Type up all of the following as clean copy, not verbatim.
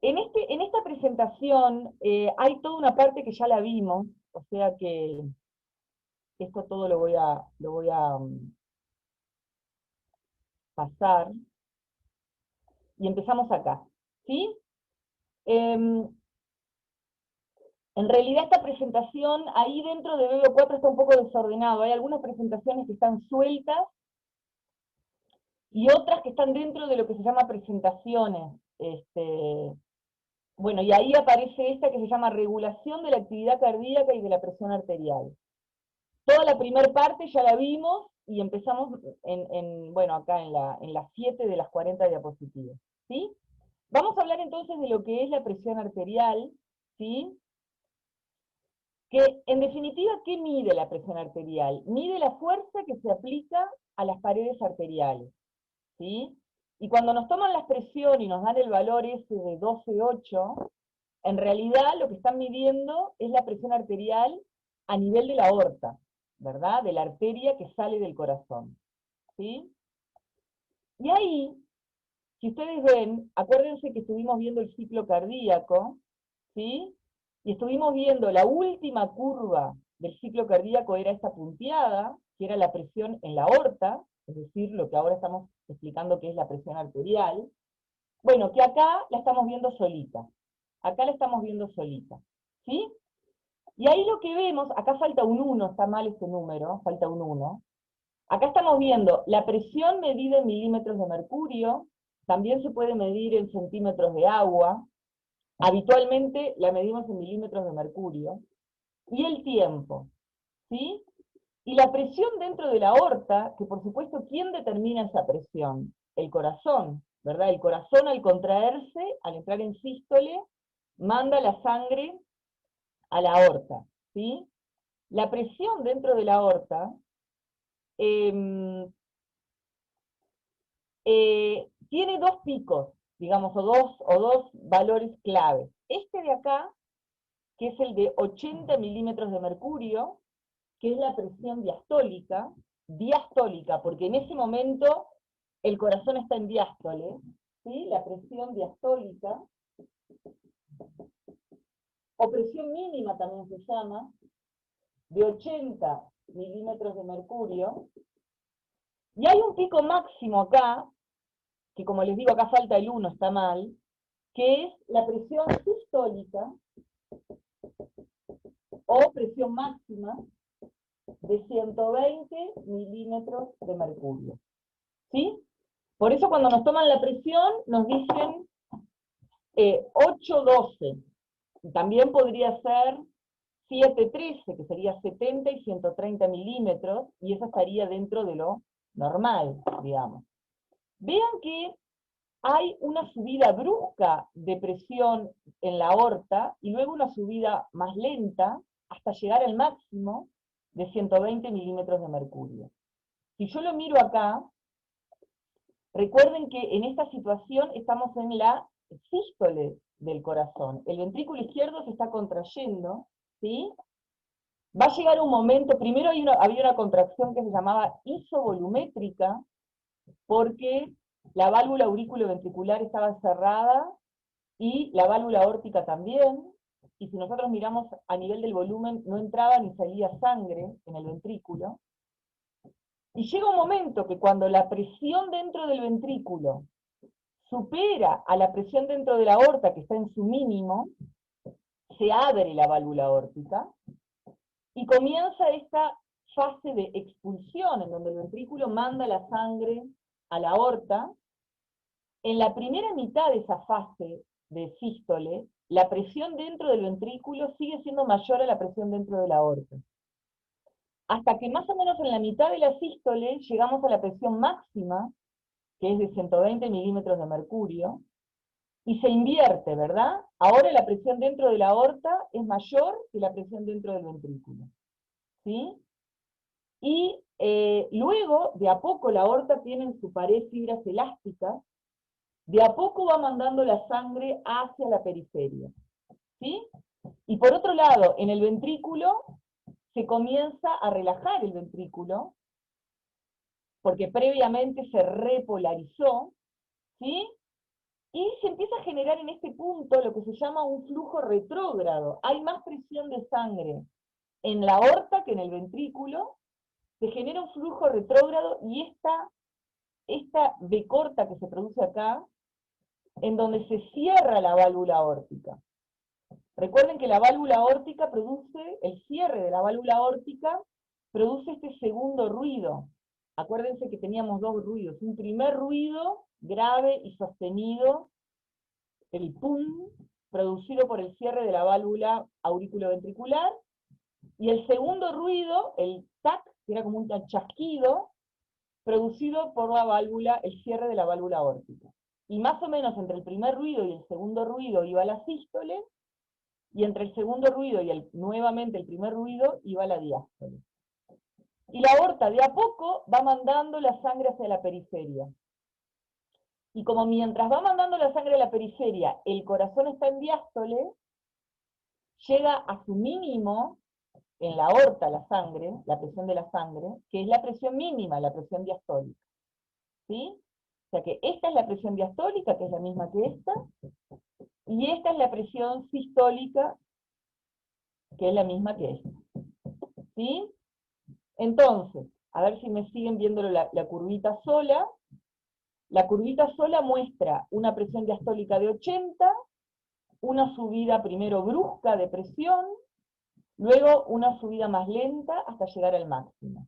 En esta presentación hay toda una parte que ya la vimos, o sea que esto todo lo voy a pasar, y empezamos acá, ¿sí? Em, en realidad esta presentación, ahí dentro de BB4 está un poco desordenado, hay algunas presentaciones que están sueltas, y otras que están dentro de lo que se llama presentaciones. Bueno, y ahí aparece esta que se llama regulación de la actividad cardíaca y de la presión arterial. Toda la primera parte ya la vimos y empezamos bueno, acá en las 7 de las 40 diapositivas, ¿sí? Vamos a hablar entonces de lo que es la presión arterial, ¿sí? Que en definitiva, ¿qué mide la presión arterial? Mide la fuerza que se aplica a las paredes arteriales, ¿sí? Y cuando nos toman la presión y nos dan el valor ese de 12,8, en realidad lo que están midiendo es la presión arterial a nivel de la aorta, ¿verdad? De la arteria que sale del corazón, ¿sí? Y ahí, si ustedes ven, acuérdense que estuvimos viendo el ciclo cardíaco, ¿sí? Y estuvimos viendo la última curva del ciclo cardíaco era esta punteada, que era la presión en la aorta, es decir, lo que ahora estamos explicando que es la presión arterial. Bueno, que acá la estamos viendo solita. Acá la estamos viendo solita, ¿sí? Y ahí lo que vemos, acá falta un 1, está mal este número, falta un 1. Acá estamos viendo la presión medida en milímetros de mercurio, también se puede medir en centímetros de agua, habitualmente la medimos en milímetros de mercurio, y el tiempo, ¿sí? Y la presión dentro de la aorta, que por supuesto, ¿quién determina esa presión? El corazón, ¿verdad? El corazón al contraerse, al entrar en sístole, manda la sangre a la aorta, ¿sí? La presión dentro de la aorta eh, tiene dos picos, digamos, o dos valores claves. Este de acá, que es el de 80 milímetros de mercurio, que es la presión diastólica, porque en ese momento el corazón está en diástole, ¿sí? La presión diastólica, o presión mínima también se llama, de 80 milímetros de mercurio, y hay un pico máximo acá, que como les digo, acá falta el 1, está mal, que es la presión sistólica, o presión máxima, de 120 milímetros de mercurio, ¿sí? Por eso cuando nos toman la presión nos dicen 8,12. También podría ser 7,13, que sería 70 y 130 milímetros, y eso estaría dentro de lo normal, digamos. Vean que hay una subida brusca de presión en la aorta, y luego una subida más lenta, hasta llegar al máximo de 120 milímetros de mercurio. Si yo lo miro acá, recuerden que en esta situación estamos en la sístole del corazón. El ventrículo izquierdo se está contrayendo, ¿sí? Va a llegar un momento, primero había una contracción que se llamaba isovolumétrica, porque la válvula auriculoventricular estaba cerrada y la válvula aórtica también, y si nosotros miramos a nivel del volumen, no entraba ni salía sangre en el ventrículo. Y llega un momento que cuando la presión dentro del ventrículo supera a la presión dentro de la aorta, que está en su mínimo, se abre la válvula aórtica y comienza esta fase de expulsión, en donde el ventrículo manda la sangre a la aorta. En la primera mitad de esa fase de sístole, la presión dentro del ventrículo sigue siendo mayor a la presión dentro de la aorta. Hasta que más o menos en la mitad de la sístole llegamos a la presión máxima, que es de 120 milímetros de mercurio, y se invierte, ¿verdad? Ahora la presión dentro de la aorta es mayor que la presión dentro del ventrículo, ¿sí? Y luego, de a poco, la aorta tiene en su pared fibras elásticas, de a poco va mandando la sangre hacia la periferia, ¿sí? Y por otro lado, en el ventrículo se comienza a relajar el ventrículo, porque previamente se repolarizó, ¿sí? Y se empieza a generar en este punto lo que se llama un flujo retrógrado. Hay más presión de sangre en la aorta que en el ventrículo, se genera un flujo retrógrado y esta B corta que se produce acá, en donde se cierra la válvula aórtica. Recuerden que la válvula aórtica produce, el cierre de la válvula aórtica, produce este segundo ruido. Acuérdense que teníamos dos ruidos. Un primer ruido grave y sostenido, el pum, producido por el cierre de la válvula auriculoventricular, y el segundo ruido, el tac, que era como un chasquido, producido por la válvula, el cierre de la válvula aórtica. Y más o menos entre el primer ruido y el segundo ruido iba la sístole, y entre el segundo ruido y nuevamente el primer ruido iba la diástole. Y la aorta de a poco va mandando la sangre hacia la periferia. Y como mientras va mandando la sangre a la periferia, el corazón está en diástole, llega a su mínimo en la aorta la sangre, la presión de la sangre, que es la presión mínima, la presión diastólica. ¿Sí? O sea que esta es la presión diastólica, que es la misma que esta, y esta es la presión sistólica, que es la misma que esta. ¿Sí? Entonces, a ver si me siguen viendo la curvita sola. La curvita sola muestra una presión diastólica de 80, una subida primero brusca de presión, luego una subida más lenta hasta llegar al máximo.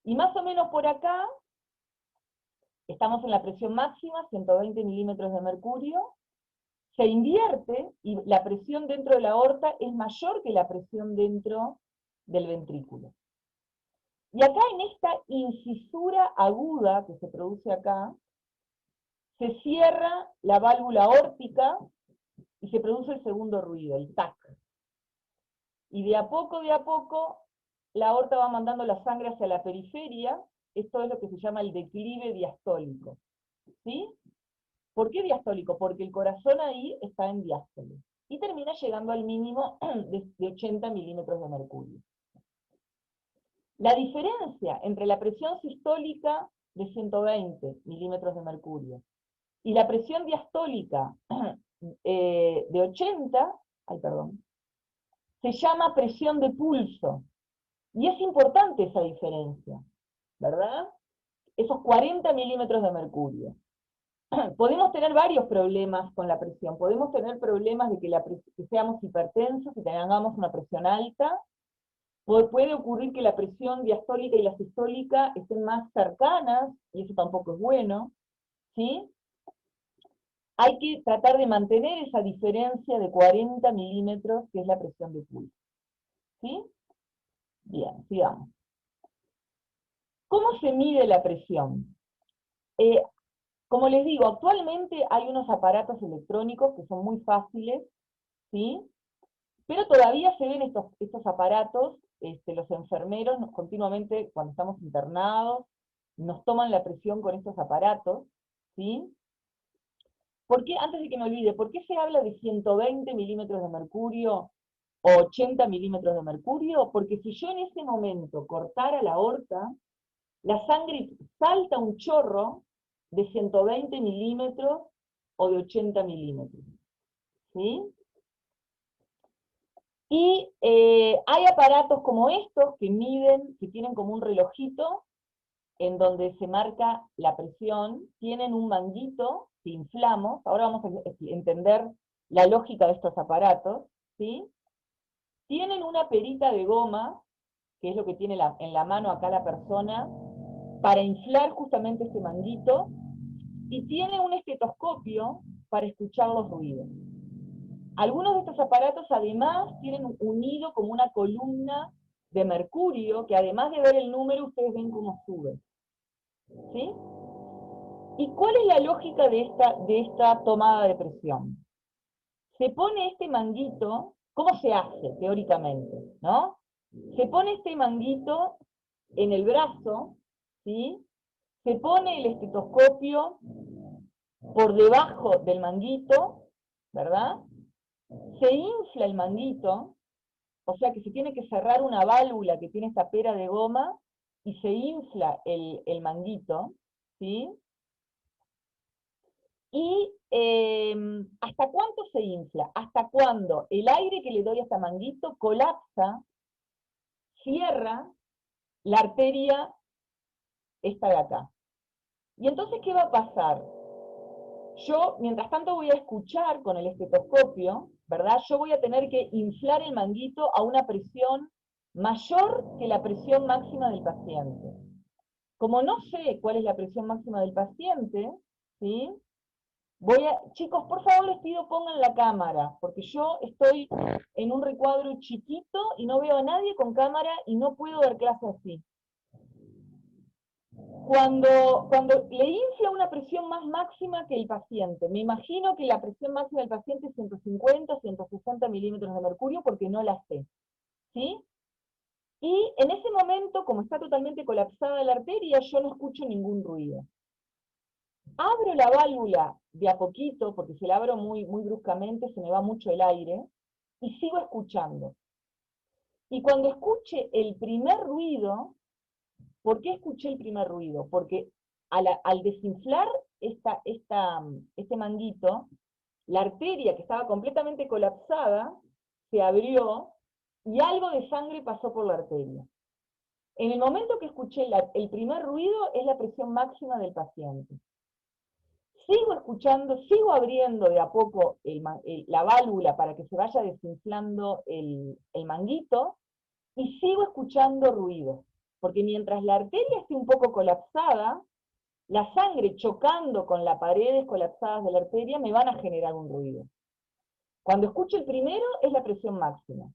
Y más o menos por acá, estamos en la presión máxima, 120 milímetros de mercurio, se invierte y la presión dentro de la aorta es mayor que la presión dentro del ventrículo. Y acá en esta incisura aguda que se produce acá, se cierra la válvula aórtica y se produce el segundo ruido, el tac. Y de a poco, la aorta va mandando la sangre hacia la periferia. Esto es lo que se llama el declive diastólico. ¿Sí? ¿Por qué diastólico? Porque el corazón ahí está en diástole. Y termina llegando al mínimo de 80 milímetros de mercurio. La diferencia entre la presión sistólica de 120 milímetros de mercurio y la presión diastólica de 80, se llama presión de pulso. Y es importante esa diferencia, ¿verdad? Esos 40 milímetros de mercurio. Podemos tener varios problemas con la presión. Podemos tener problemas de que seamos hipertensos y tengamos una presión alta. Puede ocurrir que la presión diastólica y la sistólica estén más cercanas, y eso tampoco es bueno, ¿sí? Hay que tratar de mantener esa diferencia de 40 milímetros, que es la presión de pulso. ¿Sí? Bien, sigamos. ¿Cómo se mide la presión? Como les digo, actualmente hay unos aparatos electrónicos que son muy fáciles, ¿sí? Pero todavía se ven estos aparatos, los enfermeros continuamente, cuando estamos internados, nos toman la presión con estos aparatos, ¿sí? ¿Por qué, antes de que me olvide, por qué se habla de 120 milímetros de mercurio o 80 milímetros de mercurio? Porque si yo en ese momento cortara la aorta, la sangre salta un chorro de 120 milímetros o de 80 milímetros. ¿Sí? Y hay aparatos como estos que miden, que tienen como un relojito, en donde se marca la presión, tienen un manguito que inflamos, ahora vamos a entender la lógica de estos aparatos, ¿sí? Tienen una perita de goma, que es lo que tiene en la mano acá la persona, para inflar justamente este manguito, y tiene un estetoscopio para escuchar los ruidos. Algunos de estos aparatos además tienen unido como una columna de mercurio, que además de ver el número, ustedes ven cómo sube. ¿Sí? ¿Y cuál es la lógica de esta tomada de presión? Se pone este manguito, ¿cómo se hace teóricamente? ¿No? Se pone este manguito en el brazo, ¿sí? Se pone el estetoscopio por debajo del manguito, ¿verdad? Se infla el manguito, o sea que se tiene que cerrar una válvula que tiene esta pera de goma, y se infla el manguito, ¿sí? Y ¿hasta cuánto se infla? Hasta cuando el aire que le doy a este manguito colapsa, cierra la arteria esta de acá. Y entonces, ¿qué va a pasar? Yo, mientras tanto, voy a escuchar con el estetoscopio, ¿verdad? Yo voy a tener que inflar el manguito a una presión mayor que la presión máxima del paciente. Como no sé cuál es la presión máxima del paciente, ¿sí? Chicos, por favor les pido pongan la cámara, porque yo estoy en un recuadro chiquito y no veo a nadie con cámara y no puedo dar clase así. Cuando le infla una presión más máxima que el paciente, me imagino que la presión máxima del paciente es 150, 160 milímetros de mercurio, porque no la sé, ¿sí? Y en ese momento, como está totalmente colapsada la arteria, yo no escucho ningún ruido. Abro la válvula de a poquito, porque si la abro muy bruscamente se me va mucho el aire, y sigo escuchando. Y cuando escuche el primer ruido, ¿por qué escuché el primer ruido? Porque al desinflar este manguito, la arteria que estaba completamente colapsada se abrió y algo de sangre pasó por la arteria. En el momento que escuché el primer ruido es la presión máxima del paciente. Sigo escuchando, sigo abriendo de a poco la válvula para que se vaya desinflando el manguito y sigo escuchando ruido. Porque mientras la arteria esté un poco colapsada, la sangre chocando con las paredes colapsadas de la arteria me van a generar un ruido. Cuando escucho el primero es la presión máxima.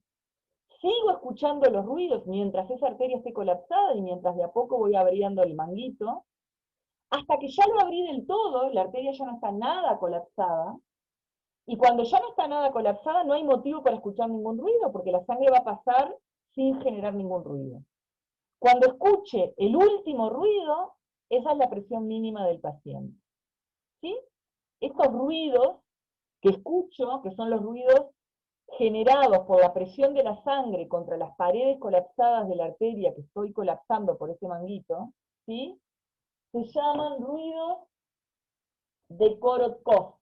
Sigo escuchando los ruidos mientras esa arteria esté colapsada y mientras de a poco voy abriendo el manguito, hasta que ya lo abrí del todo, la arteria ya no está nada colapsada, y cuando ya no está nada colapsada no hay motivo para escuchar ningún ruido, porque la sangre va a pasar sin generar ningún ruido. Cuando escuche el último ruido, esa es la presión mínima del paciente. ¿Sí? Estos ruidos que escucho, que son los ruidos generados por la presión de la sangre contra las paredes colapsadas de la arteria que estoy colapsando por ese manguito, ¿sí? Se llaman ruidos de Korotkov.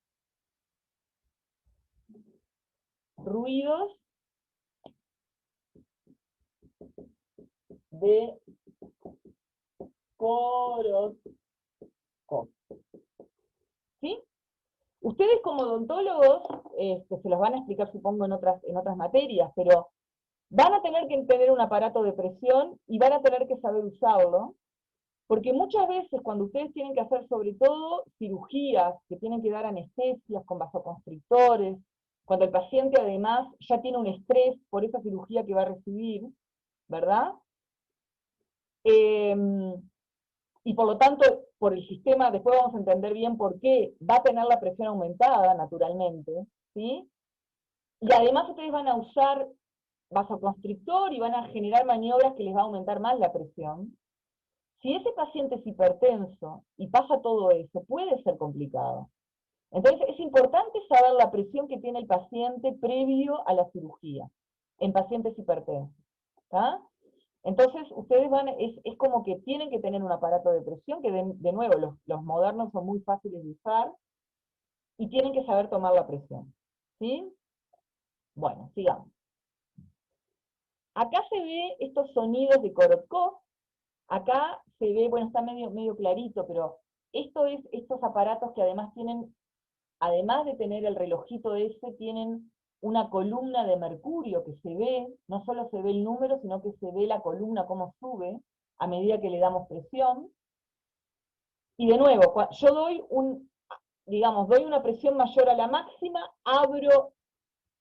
Ruidos de Korotkov. ¿Sí? Ustedes como odontólogos, se los van a explicar supongo en otras materias, pero van a tener que tener un aparato de presión y van a tener que saber usarlo, porque muchas veces cuando ustedes tienen que hacer sobre todo cirugías, que tienen que dar anestesias con vasoconstrictores, cuando el paciente además ya tiene un estrés por esa cirugía que va a recibir, ¿verdad? Y por lo tanto, por el sistema, después vamos a entender bien por qué va a tener la presión aumentada naturalmente, ¿sí? Y además ustedes van a usar vasoconstrictor y van a generar maniobras que les va a aumentar más la presión. Si ese paciente es hipertenso y pasa todo eso, puede ser complicado. Entonces es importante saber la presión que tiene el paciente previo a la cirugía, en pacientes hipertensos. ¿Tá? Entonces ustedes es como que tienen que tener un aparato de presión, que de nuevo los modernos son muy fáciles de usar, y tienen que saber tomar la presión. ¿Sí? Bueno, sigamos. Acá se ve estos sonidos de Korotkov. Acá se ve, bueno, está medio clarito, pero estos aparatos que además tienen, además de tener el relojito ese, tienen una columna de mercurio que se ve, no solo se ve el número, sino que se ve la columna cómo sube a medida que le damos presión. Y de nuevo, yo doy una presión mayor a la máxima, abro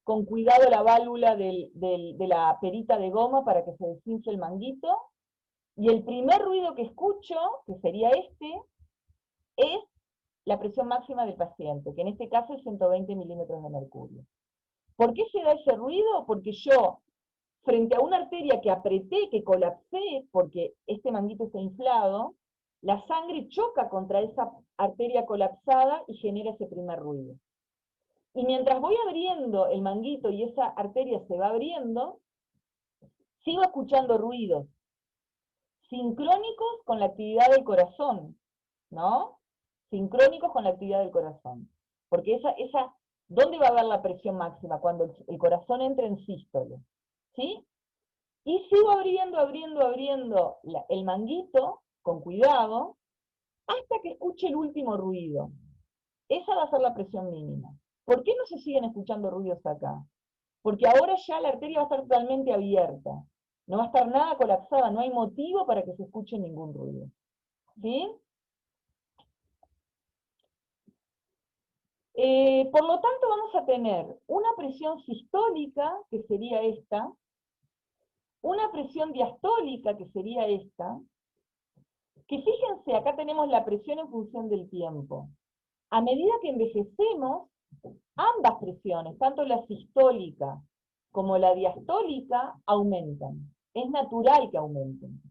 con cuidado la válvula de la perita de goma para que se desinfle el manguito, y el primer ruido que escucho, que sería es la presión máxima del paciente, que en este caso es 120 milímetros de mercurio. ¿Por qué se da ese ruido? Porque yo, frente a una arteria que apreté, que colapsé, porque este manguito está inflado, la sangre choca contra esa arteria colapsada y genera ese primer ruido. Y mientras voy abriendo el manguito y esa arteria se va abriendo, sigo escuchando ruidos sincrónicos con la actividad del corazón, ¿no? sincrónicos con la actividad del corazón. Porque ¿dónde va a haber la presión máxima? Cuando el corazón entra en sístole, ¿sí? Y sigo abriendo el manguito, con cuidado, hasta que escuche el último ruido. Esa va a ser la presión mínima. ¿Por qué no se siguen escuchando ruidos acá? Porque ahora ya la arteria va a estar totalmente abierta. No va a estar nada colapsada, no hay motivo para que se escuche ningún ruido. ¿Sí? Por lo tanto, vamos a tener una presión sistólica, que sería esta, una presión diastólica, que sería esta, que fíjense, acá tenemos la presión en función del tiempo. A medida que envejecemos, ambas presiones, tanto la sistólica como la diastólica, aumentan. Es natural que aumenten,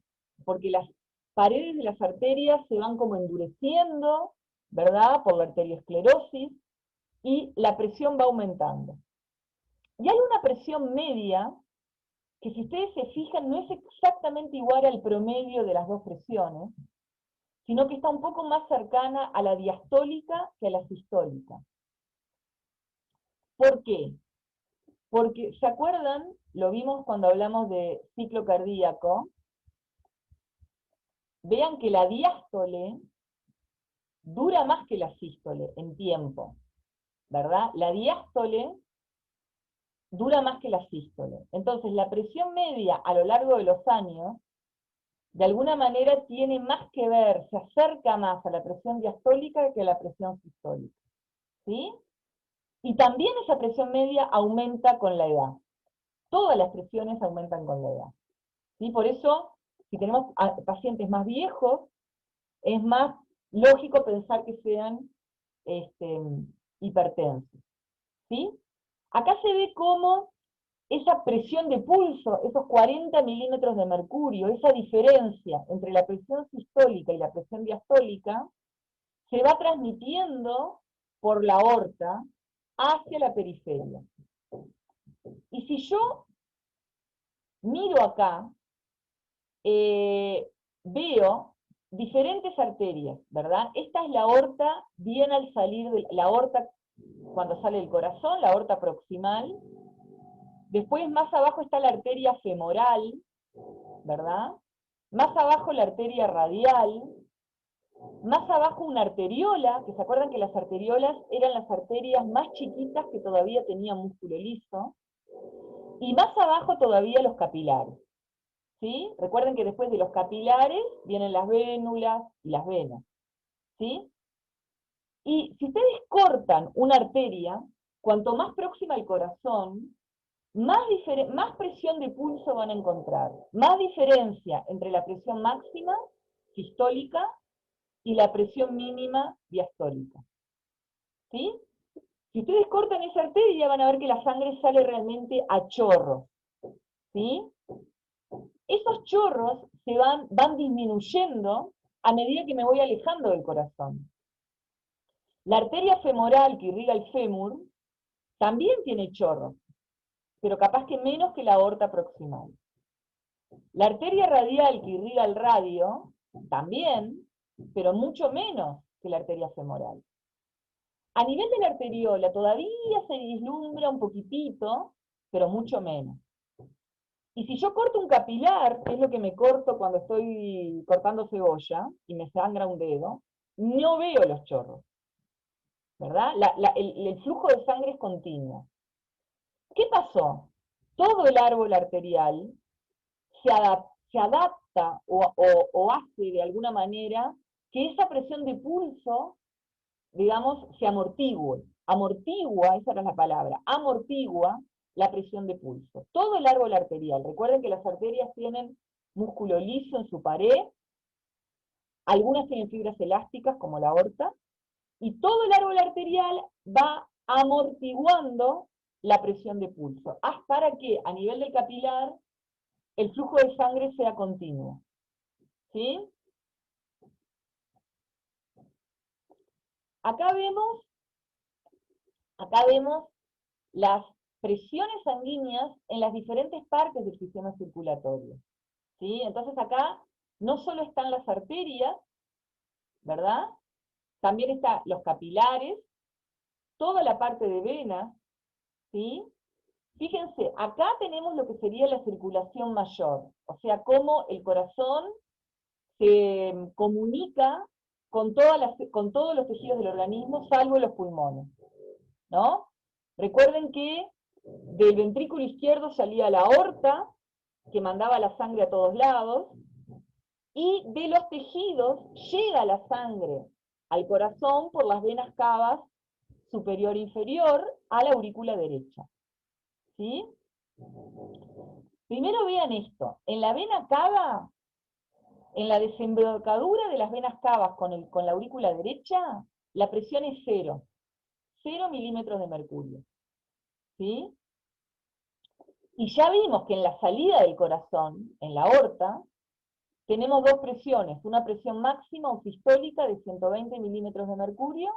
porque las paredes de las arterias se van como endureciendo, ¿verdad? Por la arteriosclerosis, y la presión va aumentando. Y hay una presión media, que si ustedes se fijan, no es exactamente igual al promedio de las dos presiones, sino que está un poco más cercana a la diastólica que a la sistólica. ¿Por qué? Porque, ¿se acuerdan? Lo vimos cuando hablamos de ciclo cardíaco. Vean que la diástole dura más que la sístole en tiempo, ¿verdad? La diástole dura más que la sístole. Entonces, la presión media a lo largo de los años, de alguna manera tiene más que ver, se acerca más a la presión diastólica que a la presión sistólica. ¿Sí? Y también esa presión media aumenta con la edad. Todas las presiones aumentan con la edad. ¿Sí? Por eso, si tenemos pacientes más viejos, es más lógico pensar que sean hipertensos. ¿Sí? Acá se ve cómo esa presión de pulso, esos 40 milímetros de mercurio, esa diferencia entre la presión sistólica y la presión diastólica, se va transmitiendo por la aorta hacia la periferia. Y si yo miro acá, veo diferentes arterias, ¿verdad? Esta es la aorta bien al salir de la aorta cuando sale del corazón, la aorta proximal. Después más abajo está la arteria femoral, ¿verdad? Más abajo la arteria radial. Más abajo una arteriola, que se acuerdan que las arteriolas eran las arterias más chiquitas que todavía tenían músculo liso. Y más abajo todavía los capilares. ¿Sí? Recuerden que después de los capilares vienen las vénulas y las venas. ¿Sí? Y si ustedes cortan una arteria, cuanto más próxima al corazón, más presión de pulso van a encontrar. Más diferencia entre la presión máxima sistólica y la presión mínima diastólica. ¿Sí? Si ustedes cortan esa arteria, van a ver que la sangre sale realmente a chorros. ¿Sí? Esos chorros van disminuyendo a medida que me voy alejando del corazón. La arteria femoral que irriga el fémur también tiene chorros, pero capaz que menos que la aorta proximal. La arteria radial que irriga el radio también, pero mucho menos que la arteria femoral. A nivel de la arteriola todavía se vislumbra un poquitito, pero mucho menos. Y si yo corto un capilar, que es lo que me corto cuando estoy cortando cebolla y me sangra un dedo, no veo los chorros, ¿verdad? El flujo de sangre es continuo. ¿Qué pasó? Todo el árbol arterial se adapta o hace de alguna manera que esa presión de pulso, digamos, se amortigüe. Amortigua, esa era la palabra, amortigua la presión de pulso. Todo el árbol arterial. Recuerden que las arterias tienen músculo liso en su pared, algunas tienen fibras elásticas como la aorta, y todo el árbol arterial va amortiguando la presión de pulso, para que a nivel del capilar el flujo de sangre sea continuo. ¿Sí? Acá vemos las presiones sanguíneas en las diferentes partes del sistema circulatorio. ¿Sí? Entonces acá no solo están las arterias, ¿verdad? También están los capilares, toda la parte de venas, ¿sí? Fíjense, acá tenemos lo que sería la circulación mayor, o sea, cómo el corazón se comunica con todos los tejidos del organismo, salvo los pulmones, ¿no? Recuerden que del ventrículo izquierdo salía la aorta, que mandaba la sangre a todos lados, y de los tejidos llega la sangre al corazón por las venas cavas superior e inferior a la aurícula derecha, ¿sí? Primero vean esto, en la vena cava, en la desembocadura de las venas cavas con la aurícula derecha, la presión es 0 milímetros de mercurio, ¿sí? Y ya vimos que en la salida del corazón, en la aorta, tenemos dos presiones, una presión máxima o sistólica de 120 milímetros de mercurio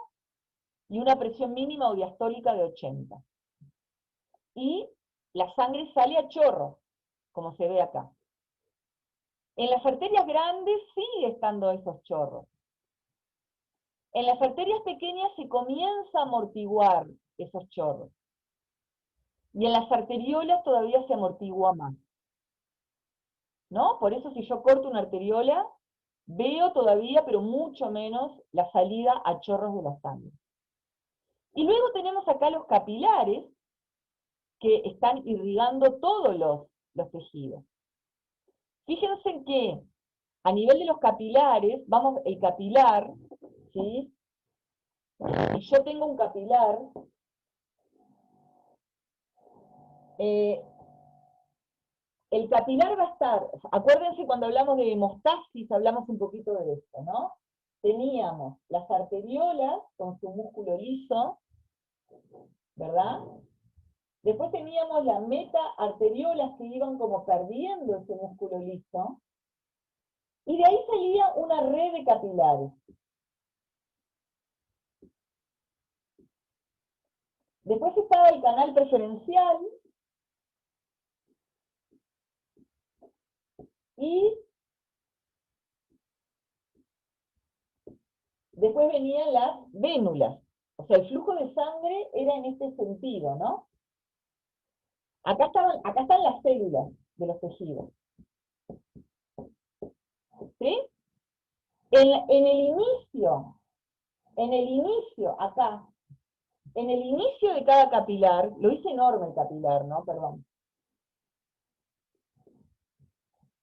y una presión mínima o diastólica de 80. Y la sangre sale a chorro, como se ve acá. En las arterias grandes sigue estando esos chorros. En las arterias pequeñas se comienza a amortiguar esos chorros. Y en las arteriolas todavía se amortigua más, ¿no? Por eso si yo corto una arteriola, veo todavía, pero mucho menos, la salida a chorros de la sangre. Y luego tenemos acá los capilares, que están irrigando todos los tejidos. Fíjense que a nivel de los capilares, vamos, el capilar, ¿sí? Si yo tengo un capilar, el capilar va a estar, acuérdense cuando hablamos de hemostasis, hablamos un poquito de esto, ¿no? Teníamos las arteriolas con su músculo liso, ¿verdad? Después teníamos las meta-arteriolas que iban como perdiendo ese músculo liso, y de ahí salía una red de capilares. Después estaba el canal preferencial, y después venían las vénulas. O sea, el flujo de sangre era en este sentido, ¿no? Acá están las células de los tejidos. ¿Sí? En el inicio, acá, en el inicio de cada capilar, lo hice enorme el capilar, ¿no? Perdón.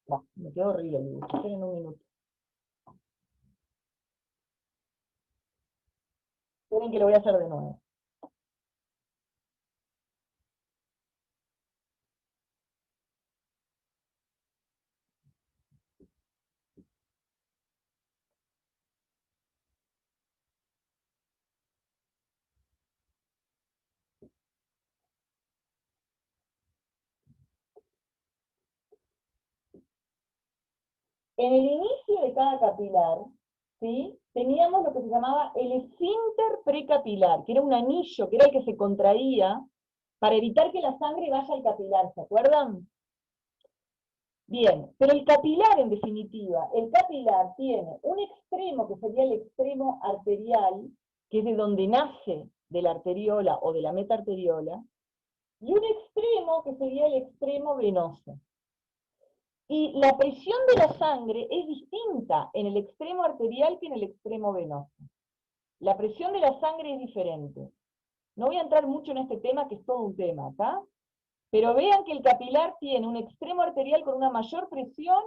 No, me quedó horrible el dibujo, esperen un minuto. Esperen que lo voy a hacer de nuevo. En el inicio de cada capilar, ¿sí? Teníamos lo que se llamaba el esfínter precapilar, que era un anillo, que era el que se contraía para evitar que la sangre vaya al capilar, ¿se acuerdan? Bien, pero el capilar en definitiva, el capilar tiene un extremo que sería el extremo arterial, que es de donde nace de la arteriola o de la metaarteriola, y un extremo que sería el extremo venoso. Y la presión de la sangre es distinta en el extremo arterial que en el extremo venoso. La presión de la sangre es diferente. No voy a entrar mucho en este tema, que es todo un tema, ¿tá? Pero vean que el capilar tiene un extremo arterial con una mayor presión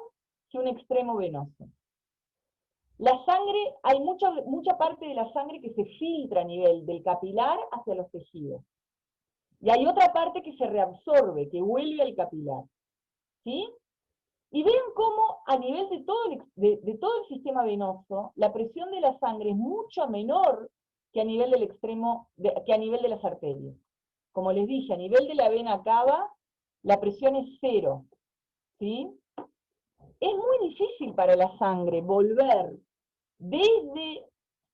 que un extremo venoso. La sangre, hay mucha parte de la sangre que se filtra a nivel del capilar hacia los tejidos. Y hay otra parte que se reabsorbe, que vuelve al capilar. ¿Sí? Y vean cómo a nivel de todo el sistema venoso, la presión de la sangre es mucho menor que a nivel del que a nivel de las arterias. Como les dije, a nivel de la vena cava, la presión es 0. ¿Sí? Es muy difícil para la sangre volver desde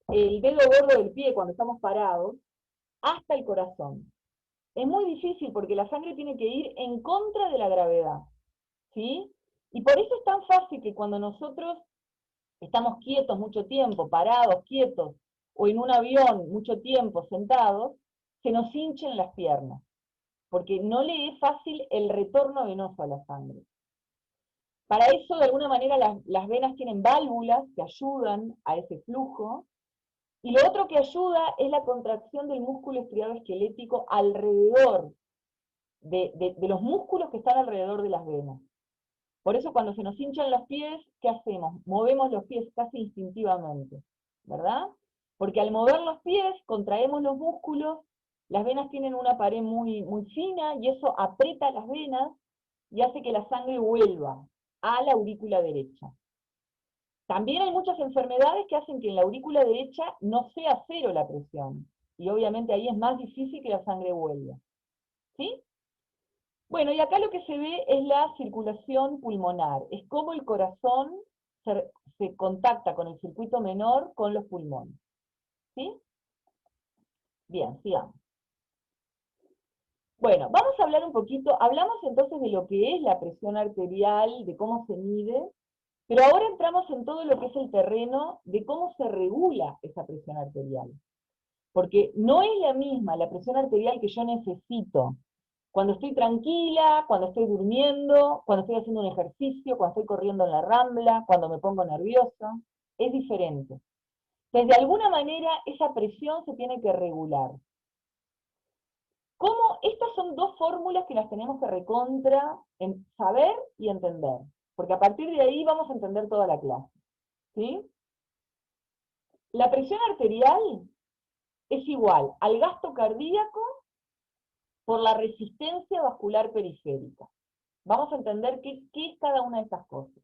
el dedo gordo del pie, cuando estamos parados, hasta el corazón. Es muy difícil porque la sangre tiene que ir en contra de la gravedad. ¿Sí? Y por eso es tan fácil que cuando nosotros estamos quietos mucho tiempo, parados, quietos, o en un avión mucho tiempo sentados, se nos hinchen las piernas, porque no le es fácil el retorno venoso a la sangre. Para eso, de alguna manera, las venas tienen válvulas que ayudan a ese flujo, y lo otro que ayuda es la contracción del músculo estriado esquelético alrededor de los músculos que están alrededor de las venas. Por eso cuando se nos hinchan los pies, ¿qué hacemos? Movemos los pies casi instintivamente, ¿verdad? Porque al mover los pies, contraemos los músculos, las venas tienen una pared muy, muy fina, y eso aprieta las venas y hace que la sangre vuelva a la aurícula derecha. También hay muchas enfermedades que hacen que en la aurícula derecha no sea cero la presión, y obviamente ahí es más difícil que la sangre vuelva. ¿Sí? Bueno, y acá lo que se ve es la circulación pulmonar, es cómo el corazón se contacta con el circuito menor con los pulmones. ¿Sí? Bien, sigamos. Bueno, vamos a hablar un poquito, hablamos entonces de lo que es la presión arterial, de cómo se mide, pero ahora entramos en todo lo que es el terreno de cómo se regula esa presión arterial. Porque no es la misma la presión arterial que yo necesito cuando estoy tranquila, cuando estoy durmiendo, cuando estoy haciendo un ejercicio, cuando estoy corriendo en la rambla, cuando me pongo nerviosa. Es diferente. Entonces, de alguna manera, esa presión se tiene que regular. ¿Cómo? Estas son dos fórmulas que las tenemos que saber y entender. Porque a partir de ahí vamos a entender toda la clase. ¿Sí? La presión arterial es igual al gasto cardíaco por la resistencia vascular periférica. Vamos a entender qué es cada una de estas cosas.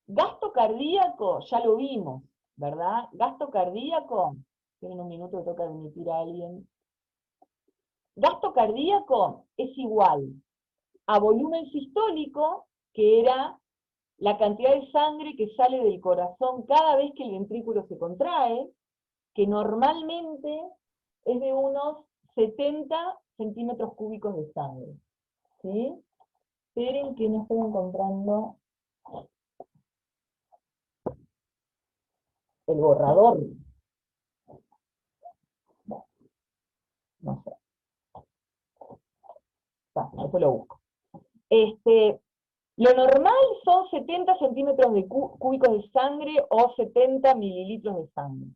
Gasto cardíaco, ya lo vimos, ¿verdad? Gasto cardíaco, tienen un minuto que toca admitir a alguien. Gasto cardíaco es igual a volumen sistólico, que era la cantidad de sangre que sale del corazón cada vez que el ventrículo se contrae, que normalmente es de unos 70 centímetros cúbicos de sangre. ¿Sí? Esperen que no estoy encontrando el borrador. No sé. Después lo busco. Lo normal son 70 centímetros cúbicos de sangre o 70 mililitros de sangre.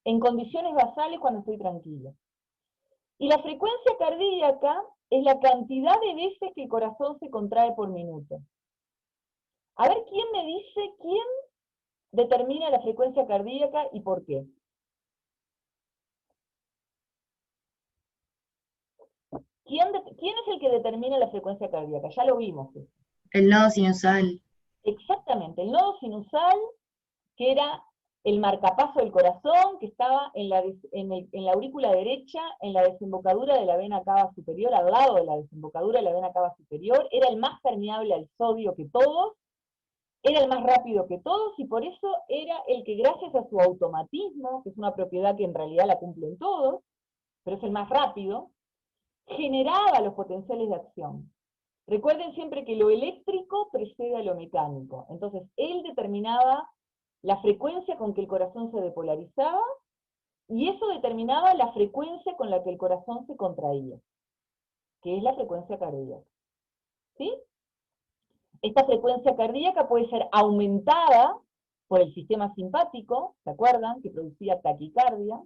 En condiciones basales cuando estoy tranquila. Y la frecuencia cardíaca es la cantidad de veces que el corazón se contrae por minuto. A ver, ¿quién me dice quién determina la frecuencia cardíaca y por qué? ¿Quién es el que determina la frecuencia cardíaca? Ya lo vimos. El nodo sinusal. Exactamente, el nodo sinusal, que era el marcapaso del corazón, que estaba en la aurícula derecha, en la desembocadura de la vena cava superior, al lado de la desembocadura de la vena cava superior, era el más permeable al sodio que todos, era el más rápido que todos, y por eso era el que, gracias a su automatismo, que es una propiedad que en realidad la cumplen todos, pero es el más rápido, generaba los potenciales de acción. Recuerden siempre que lo eléctrico precede a lo mecánico. Entonces, él determinaba la frecuencia con que el corazón se depolarizaba, y eso determinaba la frecuencia con la que el corazón se contraía, que es la frecuencia cardíaca. ¿Sí? Esta frecuencia cardíaca puede ser aumentada por el sistema simpático, ¿se acuerdan? Que producía taquicardia,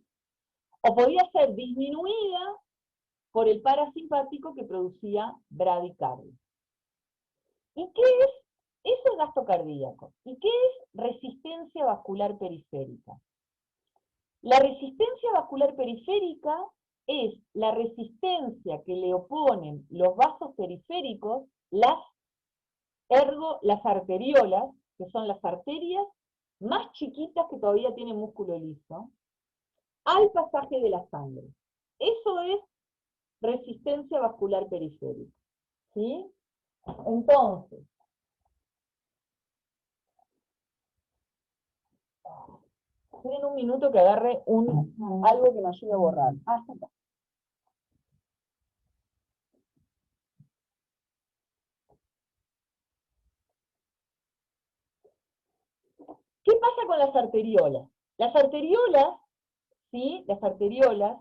o podía ser disminuida por el parasimpático que producía bradicardia. ¿Y qué es? Eso es gasto cardíaco. ¿Y qué es resistencia vascular periférica? La resistencia vascular periférica es la resistencia que le oponen los vasos periféricos, las arteriolas, que son las arterias más chiquitas que todavía tienen músculo liso, al pasaje de la sangre. Eso es resistencia vascular periférica. ¿Sí? Entonces, esperen un minuto que agarre algo que me ayude a borrar. Está. ¿Qué pasa con las arteriolas? Las arteriolas ¿sí? Las arteriolas,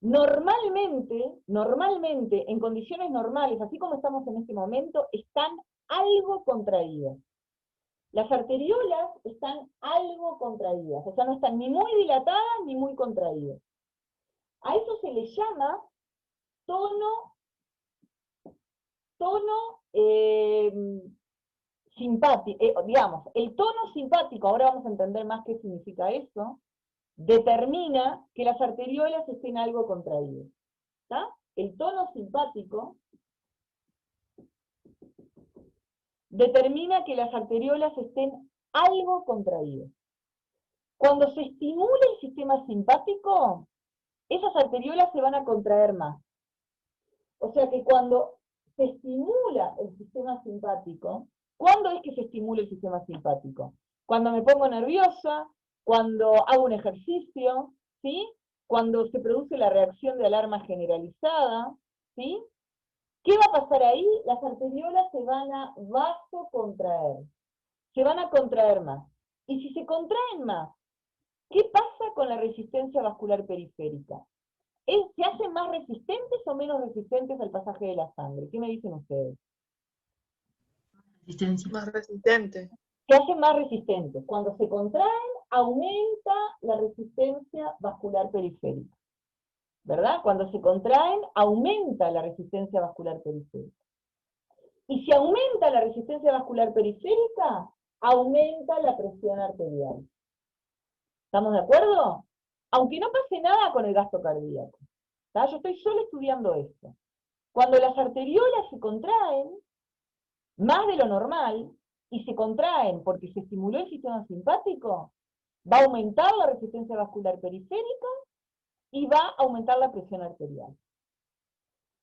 normalmente, en condiciones normales, así como estamos en este momento, están algo contraídas. Las arteriolas están algo contraídas, o sea, no están ni muy dilatadas ni muy contraídas. A eso se le llama tono simpático, digamos, el tono simpático, ahora vamos a entender más qué significa eso, determina que las arteriolas estén algo contraídas. ¿Está? El tono simpático determina que las arteriolas estén algo contraídas. Cuando se estimula el sistema simpático, esas arteriolas se van a contraer más. O sea que cuando se estimula el sistema simpático, ¿cuándo es que se estimula el sistema simpático? Cuando me pongo nerviosa, cuando hago un ejercicio, ¿sí? Cuando se produce la reacción de alarma generalizada, ¿sí? ¿Qué va a pasar ahí? Las arteriolas se van a vasocontraer, se van a contraer más. Y si se contraen más, ¿qué pasa con la resistencia vascular periférica? ¿Se hacen más resistentes o menos resistentes al pasaje de la sangre? ¿Qué me dicen ustedes? Resistencia. Más resistente. Se hacen más resistentes. Cuando se contraen, aumenta la resistencia vascular periférica. ¿Verdad? Cuando se contraen, aumenta la resistencia vascular periférica. Y si aumenta la resistencia vascular periférica, aumenta la presión arterial. ¿Estamos de acuerdo? Aunque no pase nada con el gasto cardíaco. ¿Tá? Yo estoy solo estudiando esto. Cuando las arteriolas se contraen, más de lo normal, y se contraen porque se estimuló el sistema simpático, va a aumentar la resistencia vascular periférica y va a aumentar la presión arterial.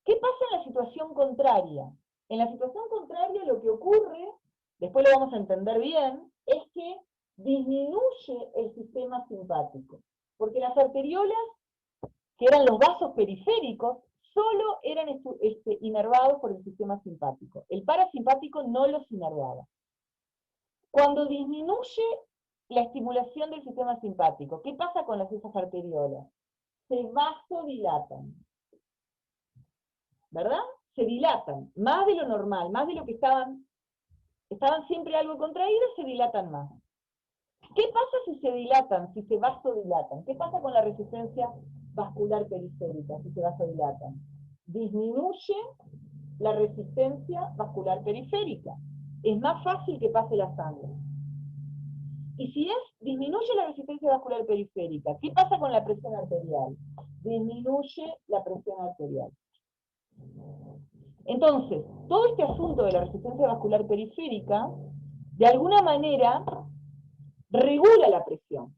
¿Qué pasa en la situación contraria? En la situación contraria lo que ocurre, después lo vamos a entender bien, es que disminuye el sistema simpático. Porque las arteriolas, que eran los vasos periféricos, solo eran inervados por el sistema simpático. El parasimpático no los inervaba. Cuando disminuye la estimulación del sistema simpático, ¿qué pasa con esas arteriolas? Se vasodilatan. ¿Verdad? Se dilatan, más de lo normal, más de lo que estaban siempre algo contraídos, se dilatan más. ¿Qué pasa si se dilatan, si se vasodilatan? ¿Qué pasa con la resistencia vascular periférica si se vasodilatan? Disminuye la resistencia vascular periférica. Es más fácil que pase la sangre. Y si disminuye la resistencia vascular periférica, ¿qué pasa con la presión arterial? Disminuye la presión arterial. Entonces, todo este asunto de la resistencia vascular periférica, de alguna manera, regula la presión.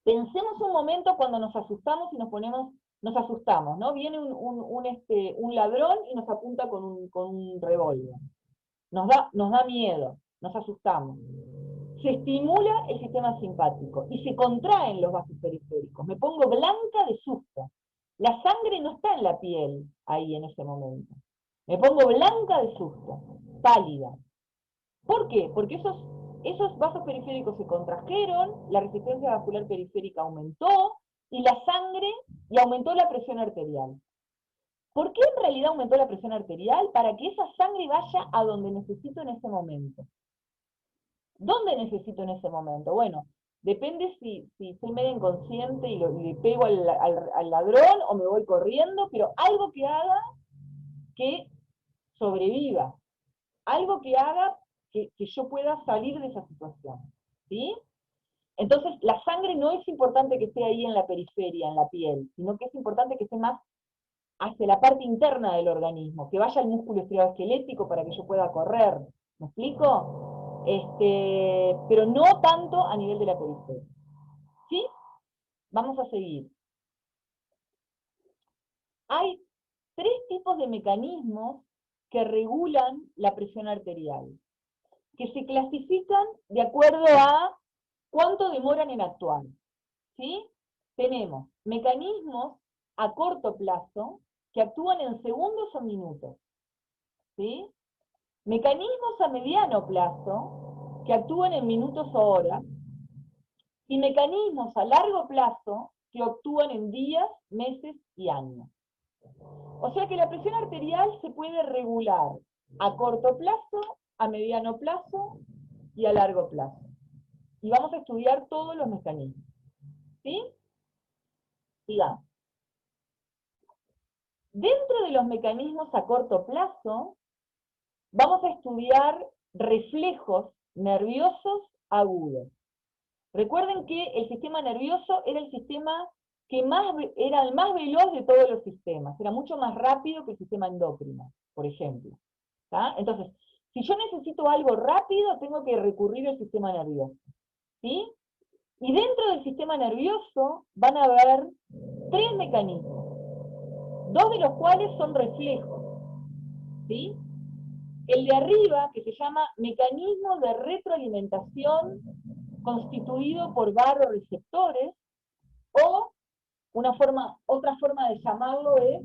Pensemos un momento cuando nos asustamos y nos asustamos, ¿no? Viene un ladrón y nos apunta con un revólver. Nos da miedo, nos asustamos. Se estimula el sistema simpático y se contraen los vasos periféricos. Me pongo blanca de susto. La sangre no está en la piel ahí en ese momento. Me pongo blanca de susto, pálida. ¿Por qué? Porque esos vasos periféricos se contrajeron, la resistencia vascular periférica aumentó, y aumentó la presión arterial. ¿Por qué en realidad aumentó la presión arterial? Para que esa sangre vaya a donde necesito en ese momento. ¿Dónde necesito en ese momento? Bueno, depende si soy medio inconsciente y le pego al ladrón o me voy corriendo, pero algo que haga que sobreviva, algo que haga que yo pueda salir de esa situación, ¿sí? Entonces, la sangre no es importante que esté ahí en la periferia, en la piel, sino que es importante que esté más hacia la parte interna del organismo, que vaya al músculo estriado-esquelético para que yo pueda correr, ¿me explico? Pero no tanto a nivel de la periferia. ¿Sí? Vamos a seguir. Hay 3 tipos de mecanismos que regulan la presión arterial, que se clasifican de acuerdo a cuánto demoran en actuar. ¿Sí? Tenemos mecanismos a corto plazo que actúan en segundos o minutos. ¿Sí? Mecanismos a mediano plazo que actúan en minutos o horas. y mecanismos a largo plazo que actúan en días, meses y años. O sea que la presión arterial se puede regular a corto plazo, a mediano plazo y a largo plazo. Y vamos a estudiar todos los mecanismos. ¿Sí? Sigamos. Dentro de los mecanismos a corto plazo, vamos a estudiar reflejos nerviosos agudos. Recuerden que el sistema nervioso era el sistema que era el más veloz de todos los sistemas, era mucho más rápido que el sistema endocrino, por ejemplo. ¿Tá? Entonces, si yo necesito algo rápido, tengo que recurrir al sistema nervioso. ¿Sí? Y dentro del sistema nervioso van a haber tres mecanismos, dos de los cuales son reflejos. ¿Sí? El de arriba, que se llama mecanismo de retroalimentación constituido por barorreceptores, o otra forma de llamarlo es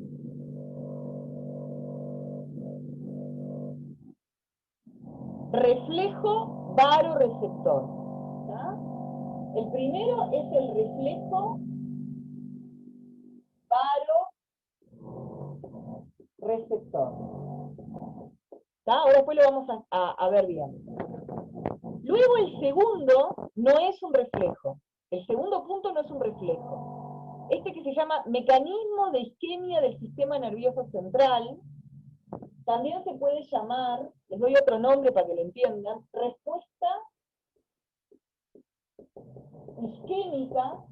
reflejo barorreceptor. ¿Tá? El primero es el reflejo barorreceptor. ¿Tá? Ahora después lo vamos a ver bien. Luego el segundo no es un reflejo. El segundo punto no es un reflejo. Este que se llama mecanismo de isquemia del sistema nervioso central, también se puede llamar, les doy otro nombre para que lo entiendan, respuesta isquémica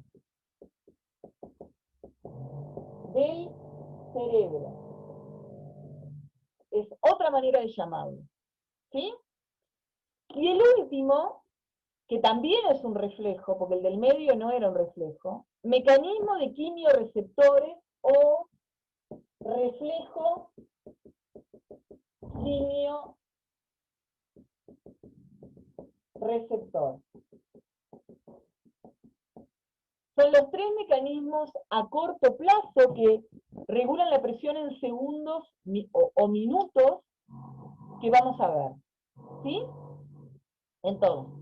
del cerebro. Es otra manera de llamarlo. ¿Sí? Y el último, que también es un reflejo, porque el del medio no era un reflejo, mecanismo de quimioreceptores o reflejo quimioreceptor. Son los tres mecanismos a corto plazo que regulan la presión en segundos o minutos que vamos a ver. ¿Sí? Entonces,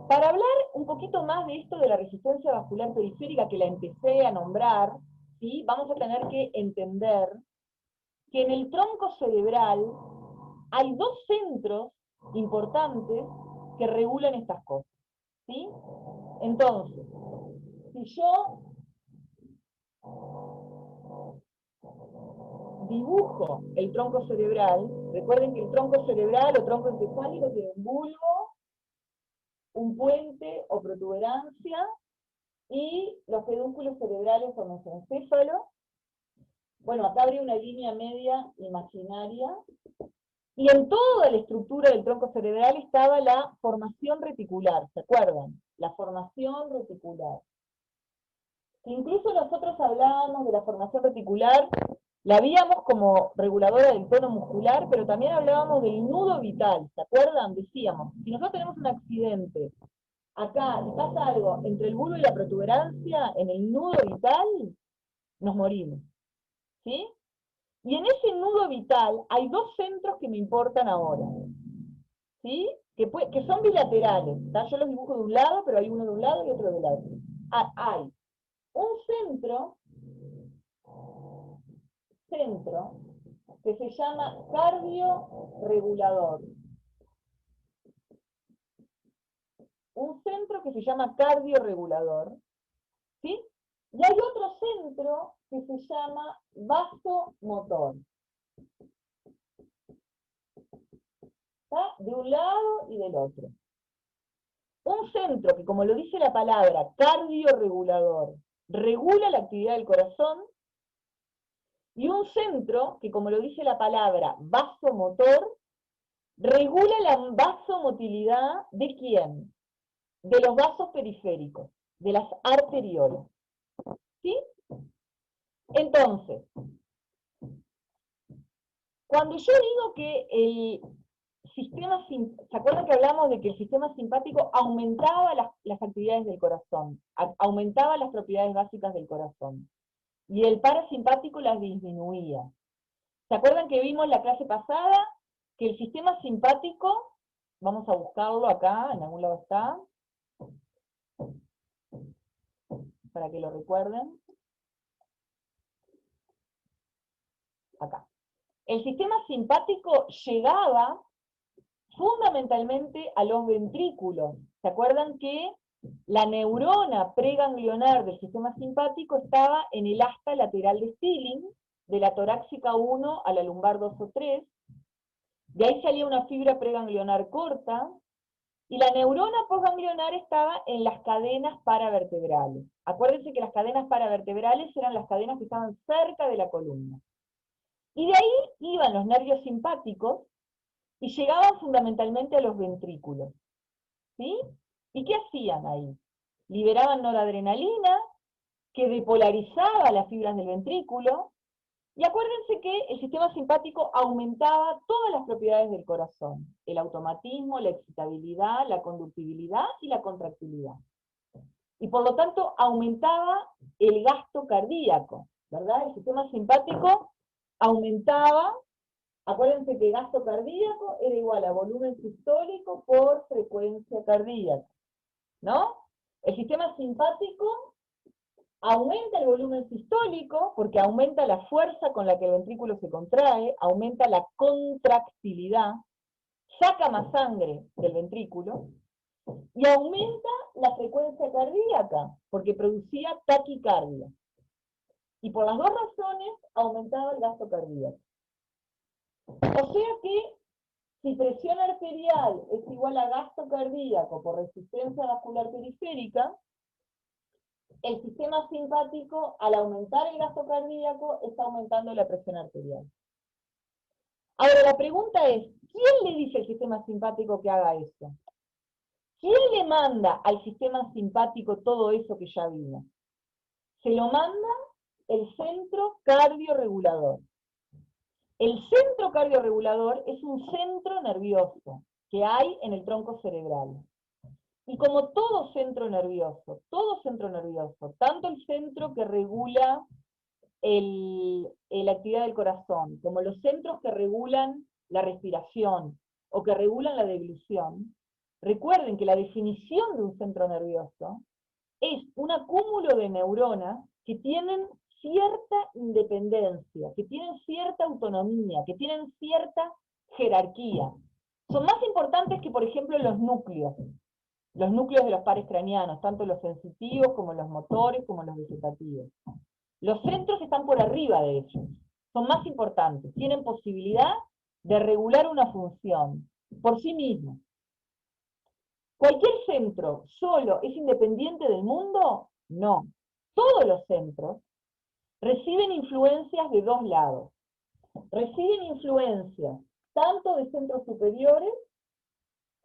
para hablar un poquito más de esto de la resistencia vascular periférica que la empecé a nombrar, ¿sí? Vamos a tener que entender que en el tronco cerebral hay dos centros importantes que regulan estas cosas. ¿Sí? Entonces, si yo dibujo el tronco cerebral, recuerden que el tronco cerebral o tronco encefálico tiene un bulbo, un puente o protuberancia, y los pedúnculos cerebrales o mesencéfalo. Bueno, acá habría una línea media imaginaria, y en toda la estructura del tronco cerebral estaba la formación reticular, ¿se acuerdan? La formación reticular. Incluso nosotros hablábamos de la formación reticular, la víamos como reguladora del tono muscular, pero también hablábamos del nudo vital, ¿se acuerdan? Decíamos, si nosotros tenemos un accidente, acá, y pasa algo entre el bulbo y la protuberancia, en el nudo vital, nos morimos. ¿Sí? Y en ese nudo vital hay dos centros que me importan ahora. ¿Sí? Que son bilaterales. ¿Tá? Yo los dibujo de un lado, pero hay uno de un lado y otro del otro. Hay un centro que se llama cardioregulador. Un centro que se llama cardioregulador. ¿Sí? Y hay otro centro que se llama vasomotor. ¿Está? De un lado y del otro. Un centro que, como lo dice la palabra, cardioregulador, regula la actividad del corazón, y un centro que, como lo dice la palabra, vasomotor, regula la vasomotilidad ¿de quién? De los vasos periféricos, de las arteriolas. ¿Sí? Entonces, cuando yo digo que el sistema, ¿se acuerdan que hablamos de que el sistema simpático aumentaba las actividades del corazón, aumentaba las propiedades básicas del corazón, y el parasimpático las disminuía? ¿Se acuerdan que vimos en la clase pasada que el sistema simpático vamos a buscarlo acá, en algún lado está, para que lo recuerden. Acá. El sistema simpático llegaba fundamentalmente a los ventrículos. ¿Se acuerdan que la neurona preganglionar del sistema simpático estaba en el asta lateral de Stilling, de la torácica 1 a la lumbar 2 o 3? De ahí salía una fibra preganglionar corta, y la neurona postganglionar estaba en las cadenas paravertebrales. Acuérdense que las cadenas paravertebrales eran las cadenas que estaban cerca de la columna. Y de ahí iban los nervios simpáticos y llegaban fundamentalmente a los ventrículos. ¿Sí? ¿Y qué hacían ahí? Liberaban noradrenalina, que depolarizaba las fibras del ventrículo, y acuérdense que el sistema simpático aumentaba todas las propiedades del corazón: el automatismo, la excitabilidad, la conductibilidad y la contractilidad. Y por lo tanto aumentaba el gasto cardíaco, ¿verdad? El sistema simpático aumentaba. Acuérdense que gasto cardíaco era igual a volumen sistólico por frecuencia cardíaca, ¿no? El sistema simpático aumenta el volumen sistólico porque aumenta la fuerza con la que el ventrículo se contrae, aumenta la contractilidad, saca más sangre del ventrículo y aumenta la frecuencia cardíaca porque producía taquicardia. Y por las dos razones aumentaba el gasto cardíaco. O sea que si presión arterial es igual a gasto cardíaco por resistencia vascular periférica, el sistema simpático, al aumentar el gasto cardíaco, está aumentando la presión arterial. Ahora, la pregunta es, ¿quién le dice al sistema simpático que haga eso? ¿Quién le manda al sistema simpático todo eso que ya vimos? Se lo manda el centro cardiorregulador. El centro cardiorregulador es un centro nervioso que hay en el tronco cerebral. Y como todo centro nervioso, tanto el centro que regula la actividad del corazón, como los centros que regulan la respiración o que regulan la deglución, recuerden que la definición de un centro nervioso es un acúmulo de neuronas que tienen cierta independencia, que tienen cierta autonomía, que tienen cierta jerarquía. Son más importantes que, por ejemplo, los núcleos de los pares craneanos, tanto los sensitivos como los motores, como los vegetativos. Los centros están por arriba de ellos, son más importantes, tienen posibilidad de regular una función por sí mismos. ¿Cualquier centro solo es independiente del mundo? No. Todos los centros reciben influencias de dos lados. Reciben influencias tanto de centros superiores,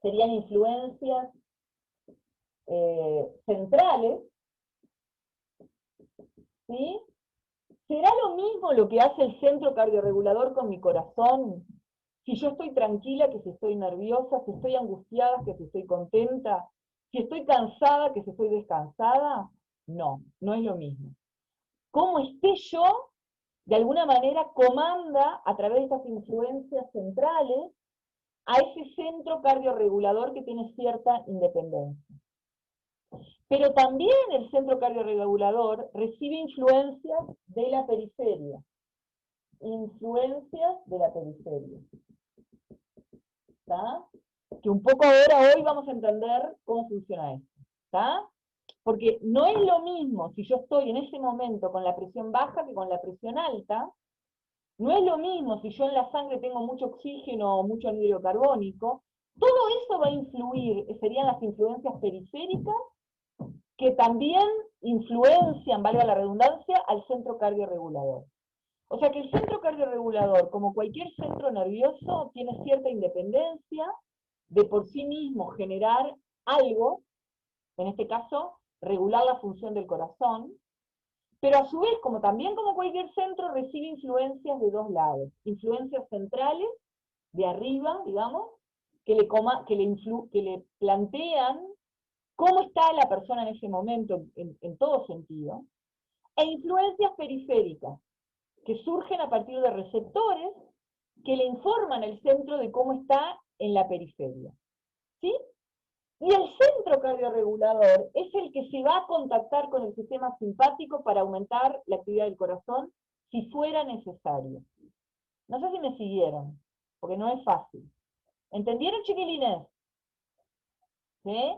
serían influencias centrales, ¿sí? ¿Será lo mismo lo que hace el centro cardiorregulador con mi corazón? Si yo estoy tranquila, que si estoy nerviosa, si estoy angustiada, que si estoy contenta, si estoy cansada, que si estoy descansada. No, no es lo mismo. Cómo esté yo, de alguna manera comanda a través de estas influencias centrales a ese centro cardiorregulador que tiene cierta independencia. Pero también el centro cardiorregulador recibe influencias de la periferia. Influencias de la periferia. ¿Está? Que un poco ahora, hoy vamos a entender cómo funciona esto. ¿Está? Porque no es lo mismo si yo estoy en ese momento con la presión baja que con la presión alta. No es lo mismo si yo en la sangre tengo mucho oxígeno o mucho anhídrido carbónico. Todo eso va a influir, serían las influencias periféricas, que también influencian, valga la redundancia, al centro cardiorregulador. O sea que el centro cardiorregulador, como cualquier centro nervioso, tiene cierta independencia de por sí mismo generar algo, en este caso, regular la función del corazón, pero a su vez, también como cualquier centro, recibe influencias de dos lados. Influencias centrales, de arriba, digamos, que le plantean cómo está la persona en ese momento, en todo sentido, e influencias periféricas, que surgen a partir de receptores que le informan al centro de cómo está en la periferia. ¿sí? Y el centro cardiorregulador es el que se va a contactar con el sistema simpático para aumentar la actividad del corazón si fuera necesario. No sé si me siguieron, porque no es fácil. ¿Entendieron, chiquilines? ¿Sí?